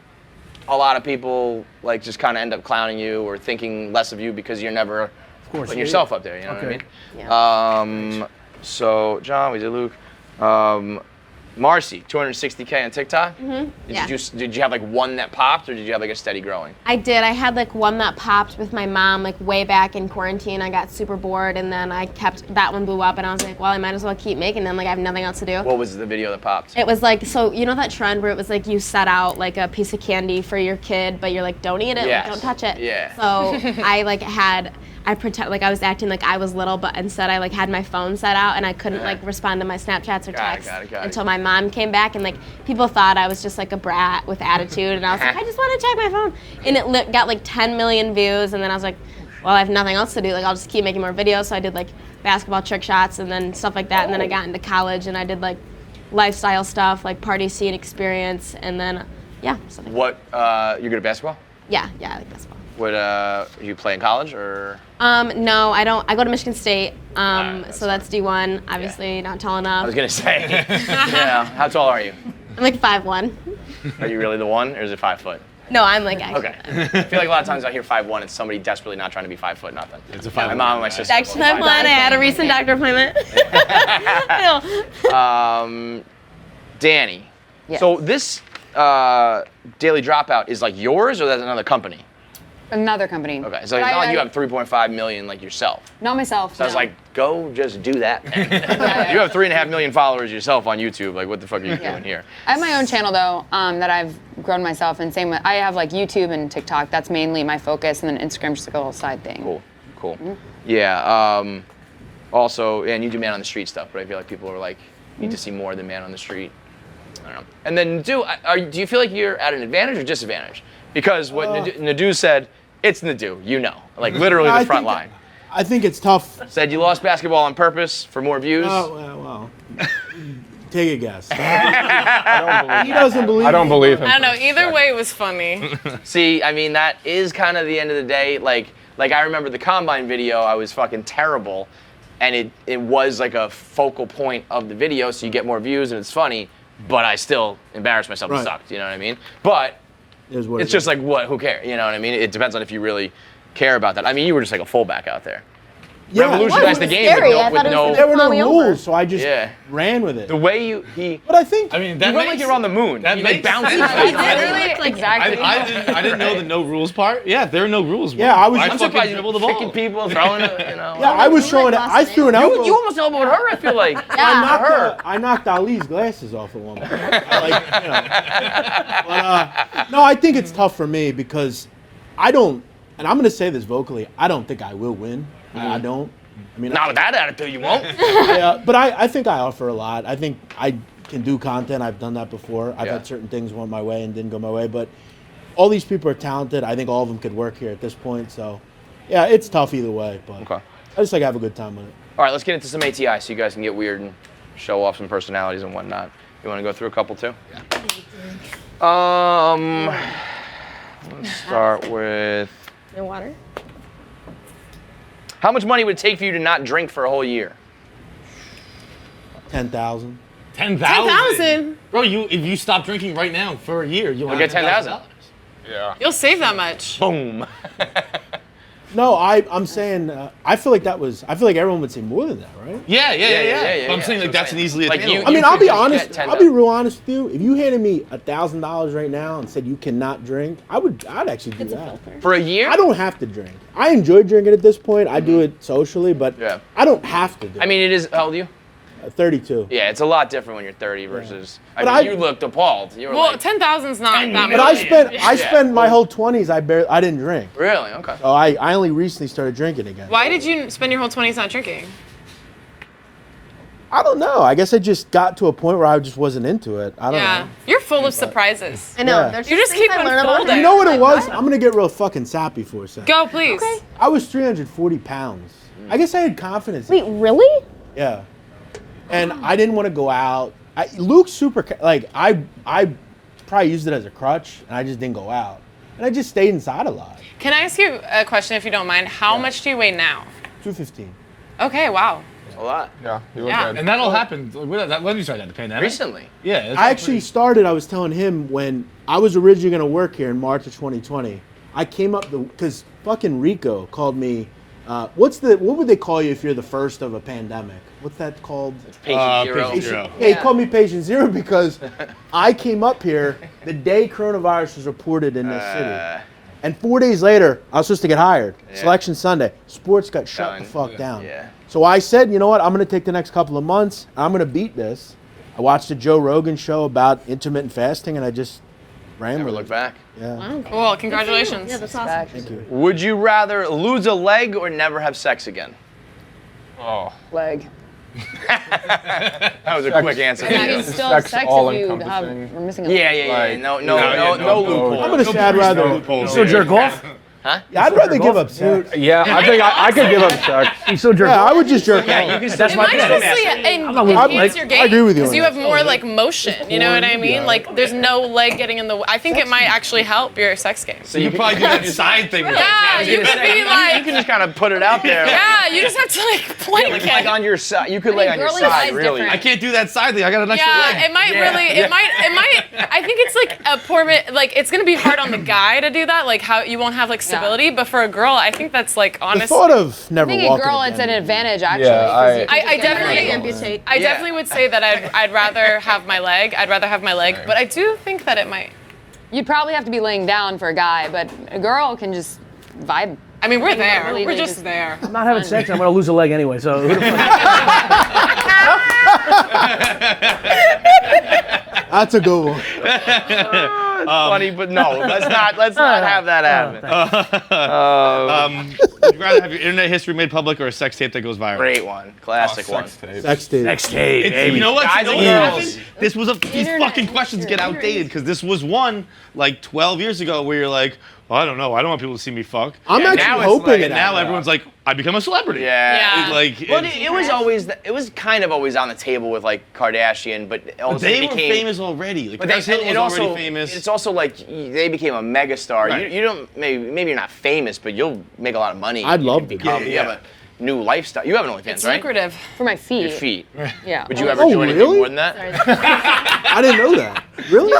a lot of people like just kind of end up clowning you or thinking less of you because you're never putting yourself up there. You know what I mean? So John, we did Luke. Marcy, 260K on TikTok. Yeah. Did you have like one that popped, or did you have like a steady growing? I did. I had like one that popped with my mom like way back in quarantine. I got super bored, and then I kept that one blew up, and I was like, well, I might as well keep making them. Like I have nothing else to do. What was the video that popped? It was like, so you know that trend where it was like you set out like a piece of candy for your kid, but you're like, don't eat it, Yes. like, don't touch it. Yeah. So I pretend like I was acting like I was little, but instead I like had my phone set out and I couldn't like respond to my Snapchats or Got it, texts got it. until my mom came back, and like people thought I was just like a brat with attitude, and I was like, I just want to check my phone, and it got like 10 million views, and then I was like, well, I have nothing else to do, like I'll just keep making more videos. So I did like basketball trick shots and then stuff like that, and then I got into college and I did like lifestyle stuff like party scene experience, and then stuff like that. You're good at basketball? Yeah, I like basketball. What you play in college or? No, I don't. I go to Michigan State, that's so that's D1. Obviously, not tall I enough. was gonna say. Yeah. How tall are you? I'm like 5'1". Are you really the one, or is it 5 foot? No, I'm like actually. Okay. I feel like a lot of times I hear 5'1", it's somebody desperately not trying to be 5 foot nothing. It's a My 5'1" mom and my guy. sister. Actually, I'm glad I had a recent doctor appointment. I know. Danny. Yes. So this Daily Dropout is like yours, or that's another company? Another company. Okay. So But it's not like I- you have 3.5 million like yourself. Not myself. So I was no. like, go just do that. You have 3.5 million followers yourself on YouTube. Like, what the fuck are you doing here? I have my own channel though that I've grown myself, and same with I have like YouTube and TikTok. That's mainly my focus, and then Instagram's just like a little side thing. Cool. Yeah. Also, and you do man on the street stuff, but I feel like people are like, need to see more than man on the street. I don't know. And then do you feel like you're at an advantage or disadvantage? Because what Nadu said, it's Nadu, you know, like literally the front line. I think it's tough. Said you lost basketball on purpose for more views. Oh, well. Take a guess. He doesn't believe. I don't believe him. I don't know. Either way, it was funny. See, I mean, that is kind of the end of the day. Like I remember the Combine video, I was fucking terrible. And it was like a focal point of the video, so you get more views and it's funny, but I still embarrassed myself and sucked, you know what I mean? But it's just like, what, who cares? You know what I mean? It depends on if you really care about that. I mean, you were just like a fullback out there. Yeah. revolutionized the What? game Scary. I with thought it no, was There were no Call me over. rules, so I just Yeah. ran with it. the way he But I think I mean, you that went makes, like you're on the moon. that You like makes bounces. sense. He I did didn't- really exactly. I didn't know the no rules part. Yeah, there are no rules. Yeah, I was- I I'm I'm fucking surprised dribbled you're the kicking ball. people, throwing it, you know. yeah, I was throwing it. I threw an elbow. You almost elbowed her, I feel like. I knocked Ali's glasses off at one point. No, I think it's tough for me because I don't, and I'm going to say this vocally, I don't think I will win. I don't. I mean, Not with that attitude, you won't. but I think I offer a lot. I think I can do content. I've done that before. I've Yeah. had certain things went my way and didn't go my way, but all these people are talented. I think all of them could work here at this point. So, yeah, it's tough either way, but Okay. I just like have a good time with it. All right, let's get into some ATI so you guys can get weird and show off some personalities and whatnot. You want to go through a couple too? Yeah. Let's start with. No water. How much money would it take for you to not drink for a whole year? 10,000. 10,000. Bro, if you stop drinking right now for a year, you'll get 10,000. Yeah. You'll save that much. Boom. No, I'm saying I feel like everyone would say more than that, right? Yeah. yeah, But I'm yeah. saying like that's an easily Like, attainable. you- I mean, I'll be could honest. get 10 I'll be real honest with you. If you handed me $1,000 right now and said you cannot drink, I'd actually do that. For a year? I don't have to drink. I enjoy drinking at this point. I do it socially, but Yeah. I don't have to do it. I mean, it is. How old are you? 32. Yeah, it's a lot different when you're 30 versus. But I mean, I- you looked appalled. You were Well, like, 10,000's not that much. But I Yeah. spent my whole 20s. I didn't drink. really? Okay. So I only recently started drinking again. Why did you spend your whole 20s not drinking? I don't know. I guess I just got to a point where I just wasn't into it. I don't Yeah. know. You're full of surprises. I know. Yeah. There's You just things keep I learn about unfolding. You know what it was? I'm gonna get real fucking sappy for a second. Go, please. Okay. I was 340 pounds. I guess I had confidence. Wait, really? Yeah. And I didn't want to go out. Luke's super, I probably used it as a crutch, and I just didn't go out. And I just stayed inside a lot. Can I ask you a question if you don't mind? How much do you weigh now? 215. Okay, wow. A lot. Yeah. You look Yeah. good. And that all happened. When did you start that? The pandemic? Recently. Yeah. that's I all actually pretty- started, I was telling him when I was originally going to work here in March of 2020, I came up, because fucking Rico called me, what would they call you if you're the first of a pandemic? What's that called? Patient zero. patient zero. Yeah, he called me patient zero because I came up here the day coronavirus was reported in this city. And 4 days later, I was supposed to get hired. Yeah. Selection Sunday. Sports got shut Done. the fuck down. Yeah. So I said, you know what? I'm going to take the next couple of months. I'm going to beat this. I watched a Joe Rogan show about intermittent fasting, and I just ran Never with looked it. back. Yeah. Wow. Cool, congratulations. Yeah, that's awesome. Thank you. Would you rather lose a leg or never have sex again? Oh. Leg. That was a Sex. quick answer. And you Yeah, can still have Sex sex all if you encompassing. are missing a yeah, yeah. Like, No no loophole. I'm going to say I'd rather. loopholes. So jerk off? Yeah, I'd rather give up sex. Yeah, I think I could give up sex. You still jerk Yeah, off? I would just jerk Yeah, off. you can That's It my might thing. honestly I'm not losing enhance leg. your game I agree with you because on you that. have more like motion. You know what I mean? Yeah. Like there's no leg getting in the way. I think it might actually help your sex game. So you probably do that side thing. With Yeah, you could be You like, can just kind of put it out there. yeah, you just have to like plank Like it. on your side. You could lay on your girly side, eye's really. different. I can't do that side thing. I got an extra Yeah, leg. it might Yeah. really, it might, I think it's like a poor, like it's gonna be hard on the guy to do that, like how you won't have like stability, but for a girl, I think that's like The honestly. thought of never I think a walking girl, again. it's an advantage actually. Yeah, 'cause you I- can I just definitely- Amputate. I definitely would say that I'd rather have my leg. I'd rather have my leg, but I do think that it might. You'd probably have to be laying down for a guy, but a girl can just vibe. I mean, we're there. really, We're they just just- there. I'm not having sex, I'm gonna lose a leg anyway, so who the fuck? That's a good one. Funny, but no. Let's not have that happen. Would you rather have your internet history made public or a sex tape that goes viral? Great one. Classic one. Sex tape. Sex tape. Next tape, It's, baby. you know what? Guys You know and what girls. happened? This was these fucking questions get outdated because this was one like 12 years ago where you're like, well, I don't know. I don't want people to see me fuck. I'm Yeah, now actually it's hoping like- it And now happens. everyone's like, I become a celebrity. Yeah. Yeah. Like, Well, it was always, it was kind of always on the table with like Kardashian, but all of a sudden they it were became famous already. Like, But Paris Hilton it was also, already famous. It's also like they became a megastar. Right. You don't maybe you're not famous, but you'll make a lot of money. I'd You love can to. become. Yeah, You yeah. have a new lifestyle. You have an OnlyFans, It's right? lucrative. For my feet. Your feet. Yeah. Would you ever Oh, do anything really? more than that? I didn't know that. Really?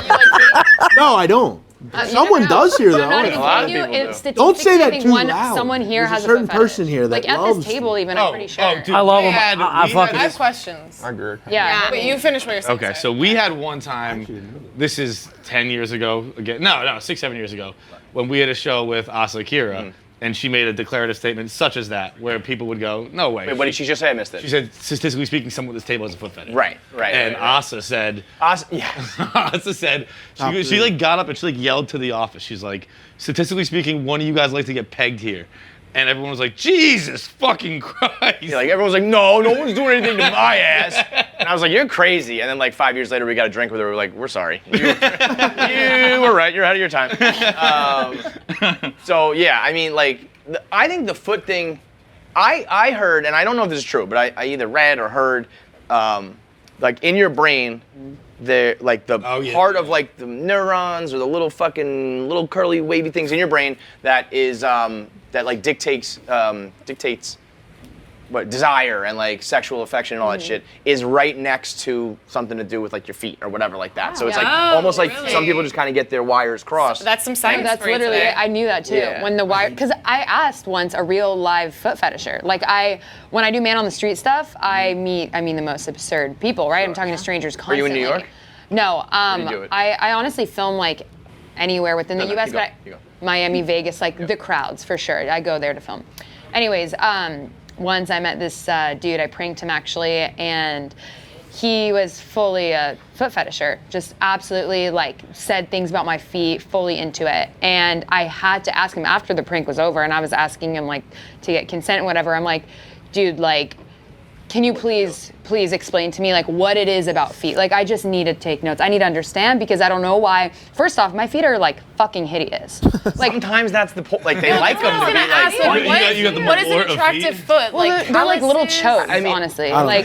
No, I don't. Someone does here, But I'm not though. even A lot of kidding you. people do. Statistically, Don't say that I think too loud. someone here There's a has certain a foot fetish. person here that like at loves this table, even Oh, I'm pretty sure. dude, I love we them. had- I we fucking. I have questions. I agree. yeah. Wait, you finish what you're saying. Okay, so we had one time, this is 10 years ago, again, no, 6, 7 years ago, when we had a show with Asa Akira, and she made a declarative statement such as that, where people would go, no way. Wait, what did she just say? I missed it. She said, statistically speaking, someone at this table has a foot fetish. Right. And Asa said, Yeah. Asa said, she like got up and she like yelled to the office. She's like, statistically speaking, one of you guys like to get pegged here. And everyone was like, Jesus fucking Christ. Yeah, like everyone's like, no one's doing anything to my ass. And I was like, you're crazy. And then like 5 years later, we got a drink with her. We're like, we're sorry. You were right. You're ahead of your time. So yeah, I mean, like, I think the foot thing, I heard, and I don't know if this is true, but I either read or heard, like in your brain, there, like the part of like the neurons or the little curly wavy things in your brain that is that like dictates what desire and like sexual affection and all that shit is right next to something to do with like your feet or whatever like that. So it's like almost like some people just kind of get their wires crossed. That's some science. That's for you literally today. it. I knew that too. Yeah. When the wire, because I asked once a real live foot fetisher. Like when I do man on the street stuff, I meet the most absurd people, right? I'm talking to strangers Are you in constantly. New York? No. do you do it? I honestly film like anywhere within the U.S., you go, but you go. Miami, Vegas, like the crowds for sure. I go there to film. Anyways, once I met this dude, I pranked him actually, and he was fully a foot fetisher, just absolutely like said things about my feet, fully into it. And I had to ask him after the prank was over, and I was asking him like to get consent and whatever. I'm like, dude, like, can you please explain to me like what it is about feet? Like I just need to take notes. I need to understand because I don't know why. First off, my feet are like fucking hideous. Like Sometimes that's the point. Like they like them to be like. What is an attractive foot? well, Like they're like little calluses? chokes, honestly. Like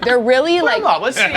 they're really Put like 'em up. Let's see.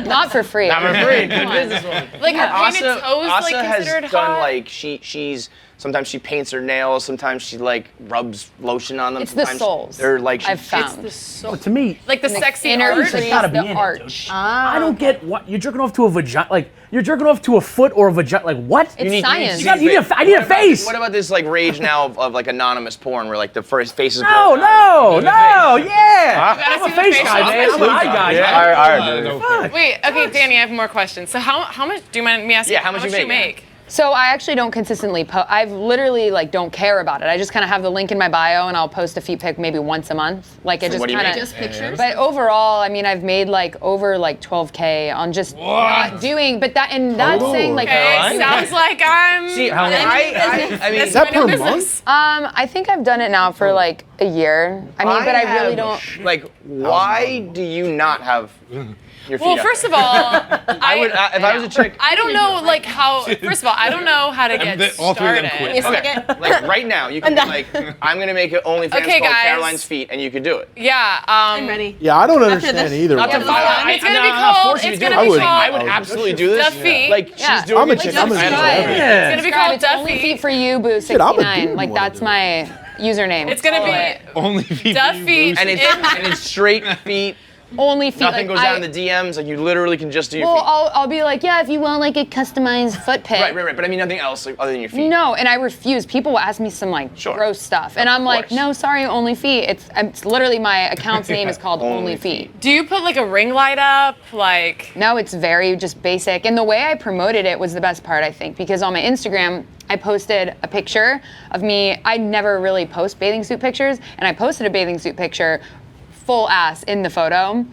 not for free. Not for free. Come on. Like are painted toes like Asa considered has done hot? like she's sometimes she paints her nails, sometimes she like rubs lotion on them. It's the sometimes soles. They're like I've It's found. the soul. To me, Like the sexy inner arch. It's gotta be the in it, arch. dude. I don't get what you're jerking off to a vagina. Like you're jerking off to a foot or a vagina. Like what? It's science. I need a face. What about this like rage now of like anonymous porn where like the first face is No, blown out? yeah. I'm a see the face face guy, off. man. I'm an eye guy. Yeah. Wait, okay, Danny, I have more questions. So how much? Do you mind me asking? Yeah, how much you make? So I actually don't consistently post. I've literally like don't care about it. I just kind of have the link in my bio, and I'll post a feet pic maybe once a month. Like it just what do you kind make? of. Just pictures. But overall, I mean, I've made like over like 12K on just not doing. But that's saying like. Okay, sounds like I'm. See, I mean, Is that per month? I think I've done it now for like a year. I mean, but I really don't. Like, why do you not have your feet Well, up first there? of all, I would if I was a chick. I don't know like how. First of all, I don't know how to get all three of them started. quit. Okay, like right now, you can be like, I'm gonna make an OnlyFans Okay, called guys. Caroline's Feet, and you could do it. Yeah. I'm ready. Yeah, I don't After understand this- either. Not to way. buy. It's gonna be called. It's gonna be I called would absolutely do this. Duff Feet. Like Yeah. she's doing I'm a it. chick. she's I'm a fans chick. of everything. It's gonna be called It's only Duff feet Feet. for you, Boo Shit, I'm a 69. dude Like wanna that's do my username. It's gonna Follow be it. Only feet. Duff Feet. And it's straight feet. Only feet. Nothing like, goes down in the DMs. Like you literally can just do your Well, feet. I'll be like, yeah, if you want like a customized foot pic. Right. But I mean nothing else like, other than your feet. No, and I refuse. People will ask me some like Sure. gross stuff, and I'm like, course. no, sorry, only feet. It's literally my account's name is called Only Feet. Do you put like a ring light up? Like. No, it's very just basic, and the way I promoted it was the best part, I think, because on my Instagram, I posted a picture of me. I never really post bathing suit pictures, and I posted a bathing suit picture, full ass in the photo,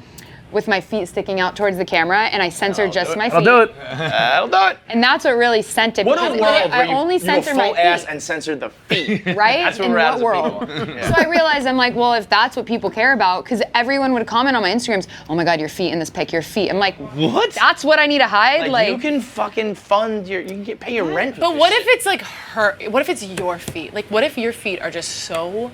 with my feet sticking out towards the camera, and I censored just my feet. I'll do it. That'll do it. And that's what really sent it. What a because world I where you, only you were censored my full feet. ass and censored the feet. Right? That's what In we're at what as a world? people. Yeah. So I realized, I'm like, well, if that's what people care about, because everyone would comment on my Instagrams, oh my God, your feet in this pic, your feet. I'm like, What? that's what I need to hide? Like, you can fucking fund your, you can pay your rent. with But this what shit. if it's like her? What if it's your feet? Like, what if your feet are just so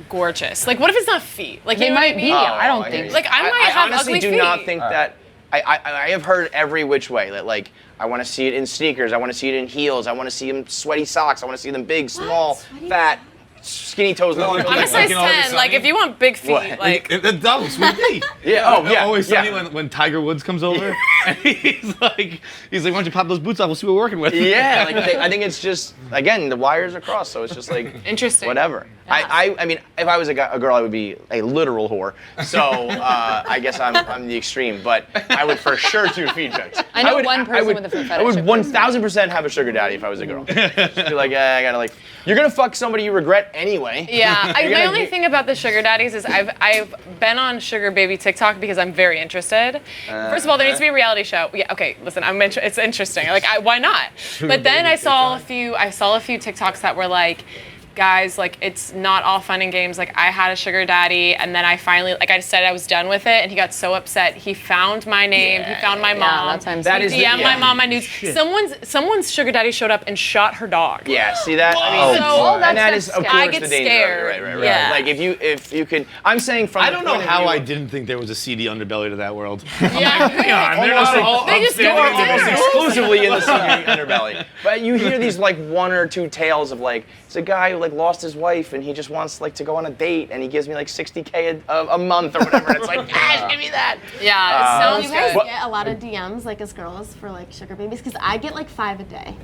gorgeous? Like, what if it's not feet? Like, They you know might what I be. mean? I don't hear think. you. Like, I might have honestly ugly do feet. not think that. I have heard every which way that like I want to see it in sneakers, I want to see it in heels, I want to see them sweaty socks, I want to see them big, small, fat, skinny toes. No, I'm a Like size in Always 10. Like, Sunny? if you want big feet, What? like. That was sweet. Yeah. Oh yeah. Always yeah. Sunny when Tiger Woods comes over. And he's like, why don't you pop those boots off? We'll see what we're working with. Yeah, like I think it's just, again, the wires are crossed, so it's just like Interesting. whatever. I mean, if I was a girl, I would be a literal whore. So I guess I'm the extreme, but I would for sure do feet pics. I know one person with a foot I would fetish. 1000% have a sugar daddy if I was a girl. Just be like, I gotta like, you're gonna fuck somebody you regret anyway. Yeah, You're my gonna only get- thing about the sugar daddies is I've been on sugar baby TikTok because I'm very interested. First of all, there needs to be a reality show. Yeah, okay, listen, it's interesting. Like, why not? But then I saw a few TikToks that were like, guys, like, it's not all fun and games. Like, I had a sugar daddy, and then I finally, like, I said I was done with it, and he got so upset. He found my name. He found my mom. that's what I'm That saying. is the- DM'd my yeah. mom my nudes. Someone's sugar daddy showed up and shot her dog. Yeah, see that? I mean, So and that is of course I get the danger. scared. Right. Yeah. Like if you could, I'm saying from. I the don't know point of how view I of- didn't think there was a seedy underbelly to that world. Yeah. They're not all They just upstanding go individuals. on. exclusively in the seedy underbelly. But you hear these like one or two tales of like it's a guy who like lost his wife and he just wants like to go on a date and he gives me like $60K a month or whatever. And it's like, give me that. Yeah, it Do sounds you guys good. get a lot of DMs like as girls for like sugar babies? Because I get like 5 a day.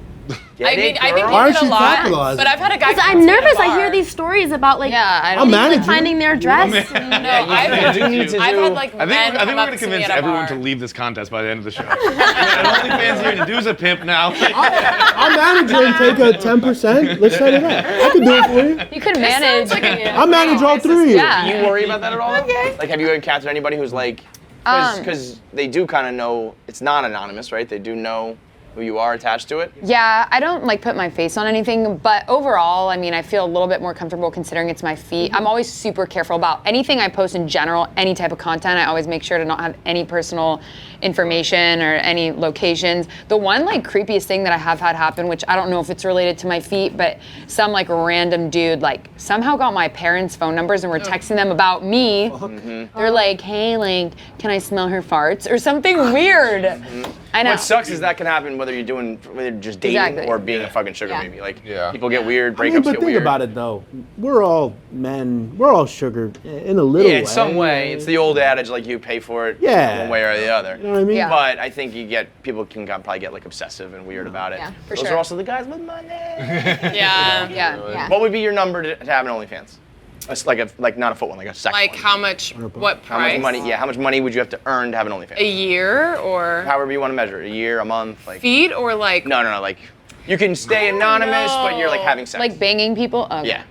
I think Why you aren't get a you lot, capitalizing? but I've had a guy. Because come I'm to me at a nervous. I bar. hear these stories about like Yeah, I I'll don't. manage you. finding their dress. No, I've do need to I've do- had like I think men we're come going up to to me convince at a everyone bar. to leave this contest by the end of the show. OnlyFans here, Nadu's a pimp now. I'll manage you and take a 10%. Let's set it up. I can do it for you. You could manage. I'll manage all three of you. Yeah. Do you worry about that at all? Okay. Like, have you encountered anybody who's like, because they do kind of know it's not anonymous, right? They do know who you are attached to it. Yeah, I don't like put my face on anything, but overall, I mean, I feel a little bit more comfortable considering it's my feet. I'm always super careful about anything I post in general, any type of content. I always make sure to not have any personal information or any locations. The one like creepiest thing that I have had happen, which I don't know if it's related to my feet, but some like random dude like somehow got my parents' phone numbers and were texting them about me. They're like, hey, like, can I smell her farts or something weird? I know. What sucks is that can happen whether you're just dating Exactly. or being a fucking sugar baby. Like, Yeah. people get weird, I breakups mean, but get think weird. about it though. We're all men. We're all sugar in a little Yeah, way. in some way. It's the old adage, like, you pay for it Yeah. one way or the other. You know what I mean? Yeah. But I think people can probably get like obsessive and weird about it. Yeah, for Those sure. are also the guys with money. Yeah. Yeah. Yeah. What would be your number to have an OnlyFans? It's like not a foot one, like a second Like one. how much? What How price? much money? Yeah, how much money would you have to earn to have an OnlyFans? A year or However you want to measure it, a year, a month, like. feet or like? No, like you can stay anonymous, but you're like know. having sex. Like banging people? Okay. Yeah.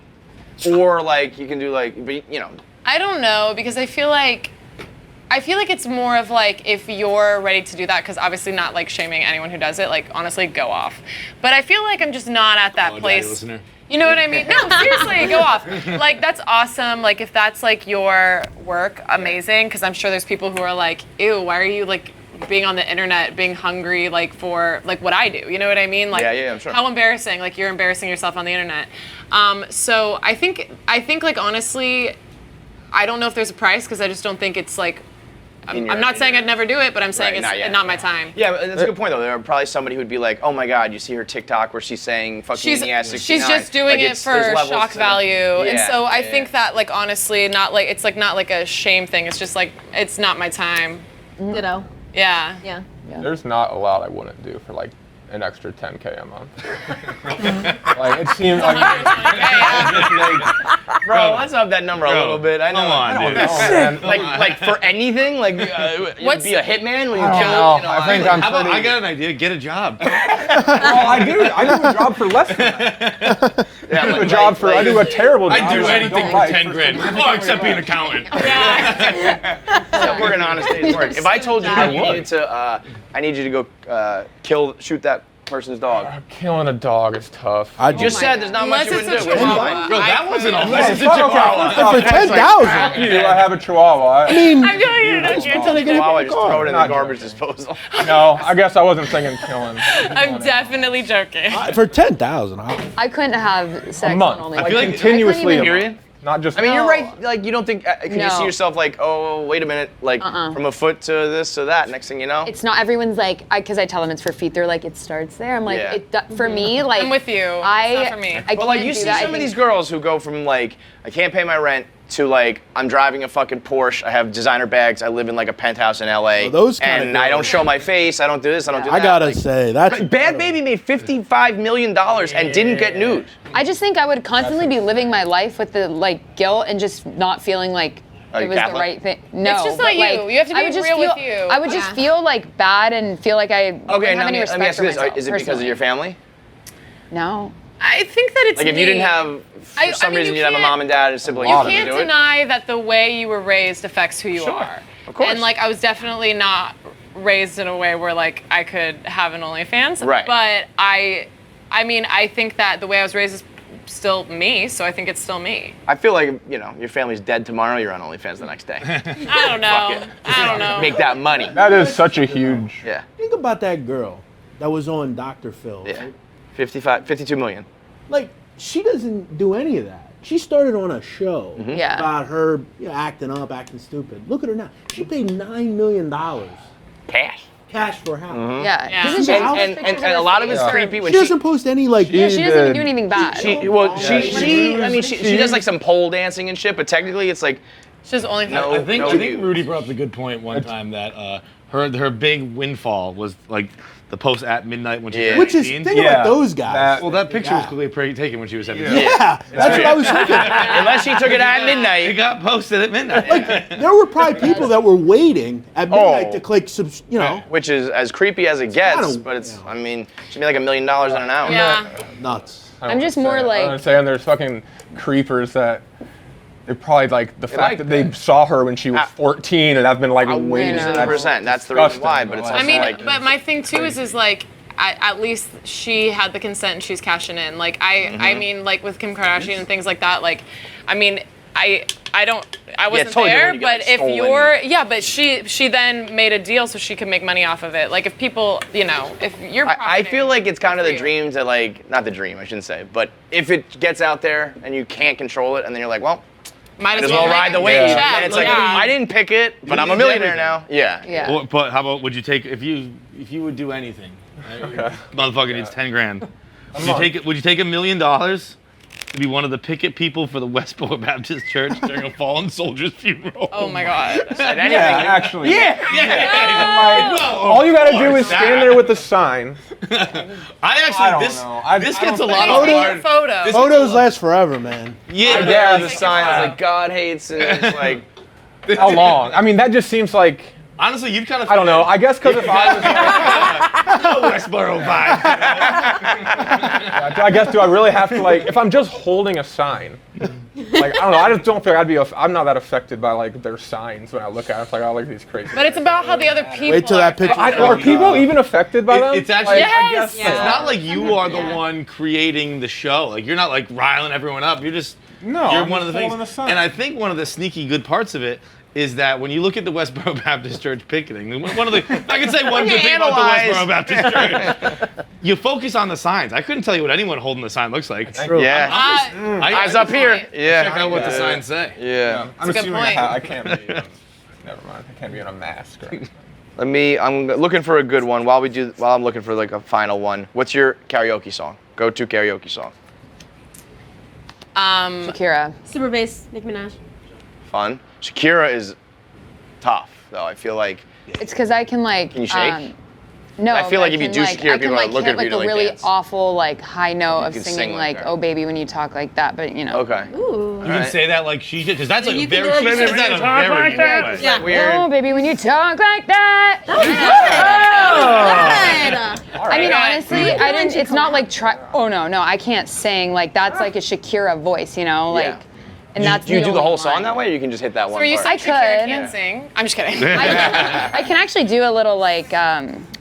Or like you can do like, but, you know. I don't know because I feel like it's more of like if you're ready to do that, because obviously not like shaming anyone who does it, like honestly go off. But I feel like I'm just not at that Oh, place. daddy listener. You know what I mean? No, seriously, go off. Like that's awesome. Like if that's like your work, amazing. Because I'm sure there's people who are like, ew, why are you like being on the internet, being hungry like for like what I do? You know what I mean? Like Yeah, I'm sure. how embarrassing. Like you're embarrassing yourself on the internet. So I think like honestly, I don't know if there's a price because I just don't think it's like. I'm not saying I'd never do it, but I'm saying Right, it's not yet. not my time. Yeah, but that's a good point though. There are probably somebody who'd be like, "Oh my God, you see her TikTok where she's saying fucking She's in the ass 69." she's just doing Like, it there's for levels shock to- value, and Yeah, so I yeah, think yeah. that like honestly, not like it's like not like a shame thing. It's just like it's not my time. Ditto. Yeah. Yeah. There's not a lot I wouldn't do for like an extra 10K a month. Like it seems like Bro, let's up that number a little bit. I know. Come on, dude. Like for anything, like What's- be a hitman when you I kill. don't You know, know. I think I'm How about pretty. I got an idea? Get a job. Well, I do a job for less than that. yeah, I do a job for. I do a terrible job. I'd do I anything don't for like 10 grand. Oh, except be an accountant. Stop working honest day's work. If I told you that you needed to, I need you to go shoot that person's dog. Killing a dog is tough. I Just said there's not much Unless you it's wouldn't a do. It's chihuahua. fine. Bro, that wasn't I- unless it's a Fuck, chihuahua. For 10,000. Fuck you, I have a chihuahua. I'm telling you, don't you? Chihuahua, just throw it in the Not garbage joking. disposal. No, I guess I wasn't thinking killing. I'm definitely joking. For 10,000, I couldn't have sex A month. on I OnlyFans. feel like continuously. I couldn't a even- month. Not just. I mean, you're right. Like, you don't think? Can you see yourself like, oh, wait a minute, like from a foot to this to that? Next thing you know, It's not everyone's like, because I tell them it's for feet. They're like, it starts there. I'm like, Yeah. for me, like I'm with you. It's not for me. I but like can't you do see that. I some of think- these girls who go from like, I can't pay my rent to like, I'm driving a fucking Porsche. I have designer bags. I live in like a penthouse in LA. those kinda and I don't girls. show my face. I don't do this. I don't do that. I gotta Like, say that's Bad Baby made $55 million and didn't get nude. I just think I would constantly be living my life with the like guilt and just not feeling like Are it you was the Catholic? right thing. No, It's just but, not you. like, You have to be I would just real with feel, you. I would just Yeah. feel like bad and feel like I Okay, don't have now any let respect me ask for you this: myself. Is it because of your family? No. I think that it's Like, if you me. didn't have, for some mean, reason, you you'd have a can't- mom and dad and sibling. You to can't do it. deny that the way you were raised affects who you are. Of course. And like I was definitely not raised in a way where like I could have an OnlyFans. Right. But I mean, I think that the way I was raised is still me, so I think it's still me. I feel like, you know, your family's dead tomorrow, you're on OnlyFans the next day. I don't know. Fuck it. I don't know. Make that money. That is such a huge. Yeah. think about that girl that was on Dr. Phil. Yeah. right? 52 million. Like she doesn't do any of that. She started on a show Yeah. about her acting up, acting stupid. Look at her now. She paid $9 million Cash. for a house. Yeah. Yeah. Doesn't she And- post And pictures of a her lot of face it's or- creepy when She doesn't post any like. Yeah, she doesn't even did. do anything bad. she does like some pole dancing and shit, but technically it's like, It's just OnlyFans. No. I think views. Rudy brought up a good point one time that her big windfall was like the post at midnight when she Yeah. was Which is 18. think Yeah. about those guys. Well, that picture was Yeah. clearly taken when she was 17. Yeah, that's what I was thinking. unless she took it at It midnight. got posted at midnight. There were probably people that were waiting at midnight to click, you know, Which is as creepy as it gets, kinda- but it's, I mean, should be like $1 million in an hour. Yeah. nuts. I'm just more like- I'm saying there's fucking creepers that. They probably like the fact like that they saw her when she was 14 and I've been like waiting. 100%. That's the reason disgusting, why, but it's but also I mean, like, but my thing too is like, at least she had the consent and she's cashing in. Like I mean, like with Kim Kardashian and things like that. Like, I mean, I wasn't totally there, different when you but get if stolen. but she then made a deal so she could make money off of it. Like if people, you know, if you're, I feel like it's kind of the for you. dream to like, not the dream, I shouldn't say, but if it gets out there and you can't control it, and then you're like, well, might as well ride the wave. Yeah. And it's like, I didn't pick it, but I'm a millionaire now. Yeah. Yeah. Well, but how about would you take if you would do anything? Right? Motherfucker needs 10 grand. Would you take it? Would you take $1 million to be one of the picket people for the Westboro Baptist Church during a fallen soldier's funeral? Oh my god. And anything. Yeah, actually. Yeah. All you gotta do is stand there with the sign. I I don't this know. this I gets a don't lot think- of Take hard. your photo. Photos last forever, man. Yeah, Yeah, the guess. sign is like, God hates, and it's like, How long? I mean, that just seems like honestly, you'd kind of. I don't know. I guess because if I was like, Westboro vibe. I guess do I really have to like if I'm just holding a sign? Like I don't know. I just don't feel like I'm not that affected by like their signs when I look at it. It's like I like these crazy. But it's about how the other people. Wait till that picture. Are people even affected by them? It's actually. Like, I Yes. guess It's not like you are the one creating the show. Like you're not like riling everyone up. You're just No, You're I'm one of the just things. holding a sign. And I think one of the sneaky good parts of it is that when you look at the Westboro Baptist Church picketing, one of the I can say one good thing about the Westboro Baptist Church. You focus on the signs. I couldn't tell you what anyone holding the sign looks like. yeah. Eyes up here. Check Yeah. out what the signs say. Yeah. I'm a good assuming point. I can't be. Never mind. I can't be in a mask. Right? I'm looking for a good one while I'm looking for like a final one. What's your karaoke song? Go-to karaoke song. Shakira. Super bass, Nicki Minaj. Fun. Shakira is tough, though. I feel like. It's because I can like. Can you shake? No. I feel but like if you can, do like, Shakira, I people can, are like, looking hit, for you like to, a like, really dance. awful like high note of can singing sing like like that. "Oh baby" when you talk like that, but you know. Okay. Ooh. You can say that like she did, because that's like You a can very. do it She says that in a very unique way. Yeah. Weird. Oh baby, when you talk like that. Good. I mean, honestly, Maybe I when didn't. she It's not come like Oh no, I can't sing like that's like a Shakira voice, you know, like. Yeah. And that's Do you do the only whole song line. that way, or you can just hit that one Where you part? said Shakira could. can't sing. I'm just kidding. I can actually do a little like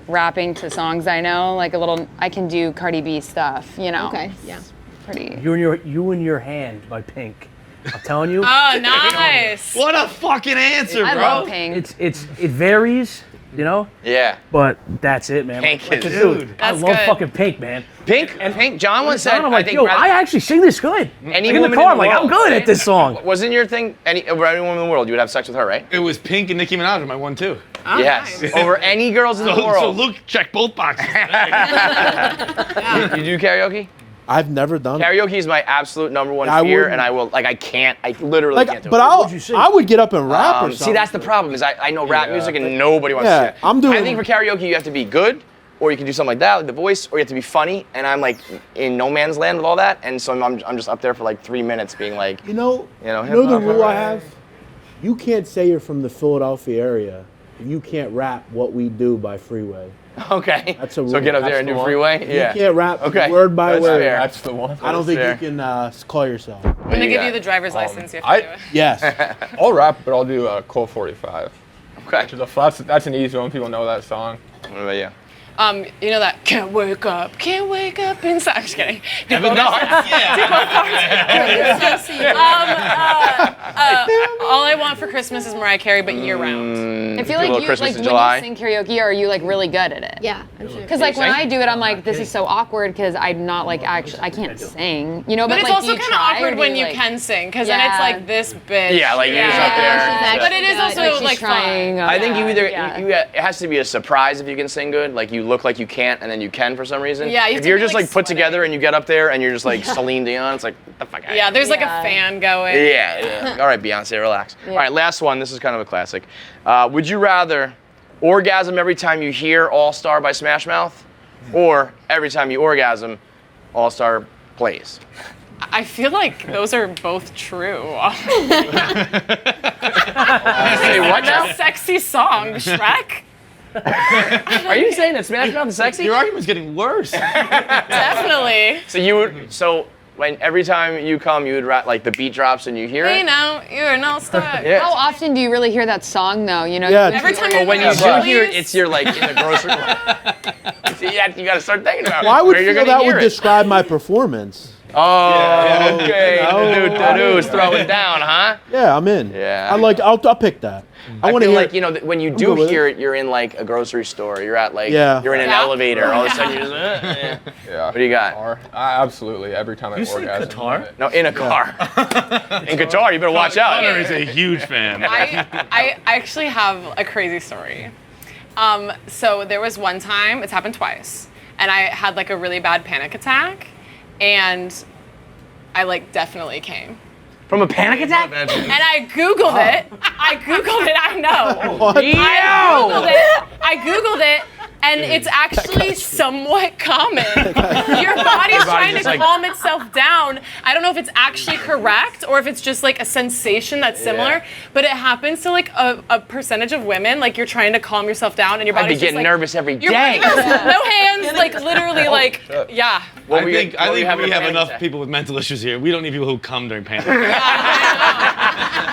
rapping to songs I know, like a little. I can do Cardi B stuff, you know. Okay, yeah. Pretty. You in Your Hand by Pink. I'm telling you. Oh, nice. What a fucking answer, I bro. love Pink. It varies. you know? Yeah. But that's it, man. Pink Like, is- dude, I That's love good. fucking Pink, man. Pink. John once said, I'm like, I think yo, I actually sing this good. Any Like, in the woman car, in I'm the like, I'm world, good right? at this song. Wasn't your thing over any woman in the world, you would have sex with her, right? It was Pink and Nicki Minaj, my 1-2. Oh, Yes. nice. Over any girls in the So world. Luke checked both boxes. You do karaoke? I've never done it. Karaoke is my absolute number one I fear, wouldn't- and I literally can't do But it. I would get up and rap or something. See, that's the problem, is I know rap music and nobody wants Yeah, to do it. I'm doing- I think for karaoke, you have to be good, or you can do something like that, like The Voice, or you have to be funny, and I'm like in no man's land with all that, and so I'm just up there for like 3 minutes being like, You know the hip-hop, rule I right? have? You can't say you're from the Philadelphia area if you can't rap What We Do by Freeway. okay. That's a So rule. get up there That's and the do one. Freeway? Yeah. You can't rap Okay. word by That's word. fair. That's the one. I don't think fair. you can call yourself. When they you give got? you the driver's license, you have to do it. Yes. I'll rap, but I'll do Cold 45. Okay. Which is that's an easy one. People know that song. What about you? You know that can't wake up inside. I'm just kidding. All I want for Christmas is Mariah Carey, but year round. I feel Do a like little you Christmas like in when July. you sing karaoke, are you like really good at it? Yeah, I'm sure. Because like when sing? I do it, I'm like, this is so awkward because I'm not like actually I can't sing, you know. But it's like, also do you kind of try, or awkward do when you like, can sing, because then it's Yeah. like this bitch. Yeah, like you're just up Yeah, there. But it is also like she's like trying. fun. I think you either yeah. it has to be a surprise if you can sing good, like you look like you can't and then you can for some reason. Yeah, you have if to you're be, just like, like put sweating. together and you get up there and you're just like Celine Dion, it's like what the fuck. Yeah, there's like a Yeah. fan going. Yeah. All right, Beyonce, relax. All right, last one. This is kind of a classic. Would you rather orgasm every time you hear All Star by Smash Mouth, or every time you orgasm, All Star plays? I feel like those are both true. Say what now? A sexy song, Shrek. Are you saying that Smash Mouth is sexy? Your argument's getting worse. Definitely. So you would when every time you come, you would like the beat drops and you hear Hey it. now, you're an all-star. Yeah. How often do you really hear that song though? You know. Yeah, Every time But you're when you going do to hear it, Chili's, it's your like in the grocery. You got to start thinking about Well, I would where you're feel gonna that hear would it. describe my performance. Oh, okay. No. Dude's throwing down, huh? Yeah, I'm in. Yeah. I'll pick that. I want to feel hear like, you know, when you good do with hear it, you're in like a grocery store. You're at like, Yeah. you're in an Yeah. elevator. All of a sudden you're just, Yeah. What do you got? Guitar. Absolutely. Every time I You sing orgasm. guitar? No, in a car. In guitar, you better watch out. Connor is a huge fan. I actually have a crazy story. So there was one time, it's happened twice, and I had like a really bad panic attack, and I like definitely came. From a panic attack? And I Googled it. I know. I Googled it, and it's actually somewhat common. Your body's trying to just like- calm itself down. I don't know if it's actually correct or if it's just like a sensation that's similar, Yeah. but it happens to like a percentage of women. Like you're trying to calm yourself down, and your I'd be body's just getting like, nervous every your day. body goes, no hands, like literally, like yeah. What I were you- think what were you we having a have panic enough attack? people with mental issues here. We don't need people who come during panic.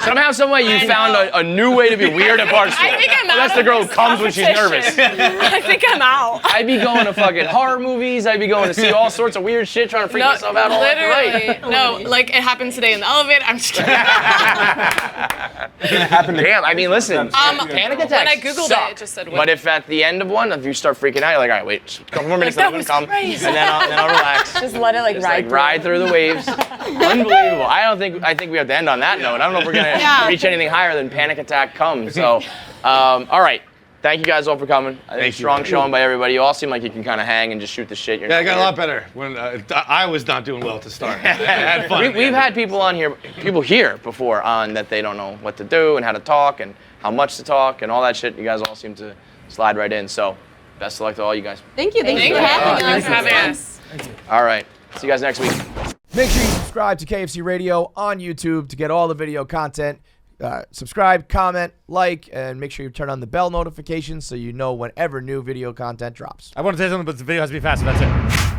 Somehow, some way, you found a new way to be weird at Barstool. I think I'm out That's of the girl who this comes when she's nervous. competition. I think I'm out. I'd be going to fucking horror movies. I'd be going to see all sorts of weird shit, trying to freak myself out all literally. night. No, like it happened today in the elevator. I'm just kidding. Damn, I mean, listen, panic attacks when I Googled suck. it, it just said But if at the end of one, if you start freaking out, you're like, all right, wait, just a couple more minutes, That then I'm was gonna come, crazy. and then I'll relax. Just let it like Just ride. like ride through the waves. Unbelievable. I think we have to end on that note. I don't know if we're gonna reach anything higher than panic attack comes. So, all right. Thank you guys all for coming. I think Thank strong you. showing by everybody. You all seem like you can kind of hang and just shoot the shit. You're Yeah, I not got a weird. lot better when I was not doing well to start. I had fun. We've had people on here, people here before on that they don't know what to do and how to talk and how much to talk and all that shit. You guys all seem to slide right in. So, best of luck to all you guys. Thank you. Thanks Thank for you. having us. Thanks for having us. All right. See you guys next week. Make sure you subscribe to KFC Radio on YouTube to get all the video content. Subscribe, comment, like, and make sure you turn on the bell notifications so you know whenever new video content drops. I want to say something, but the video has to be faster. That's it.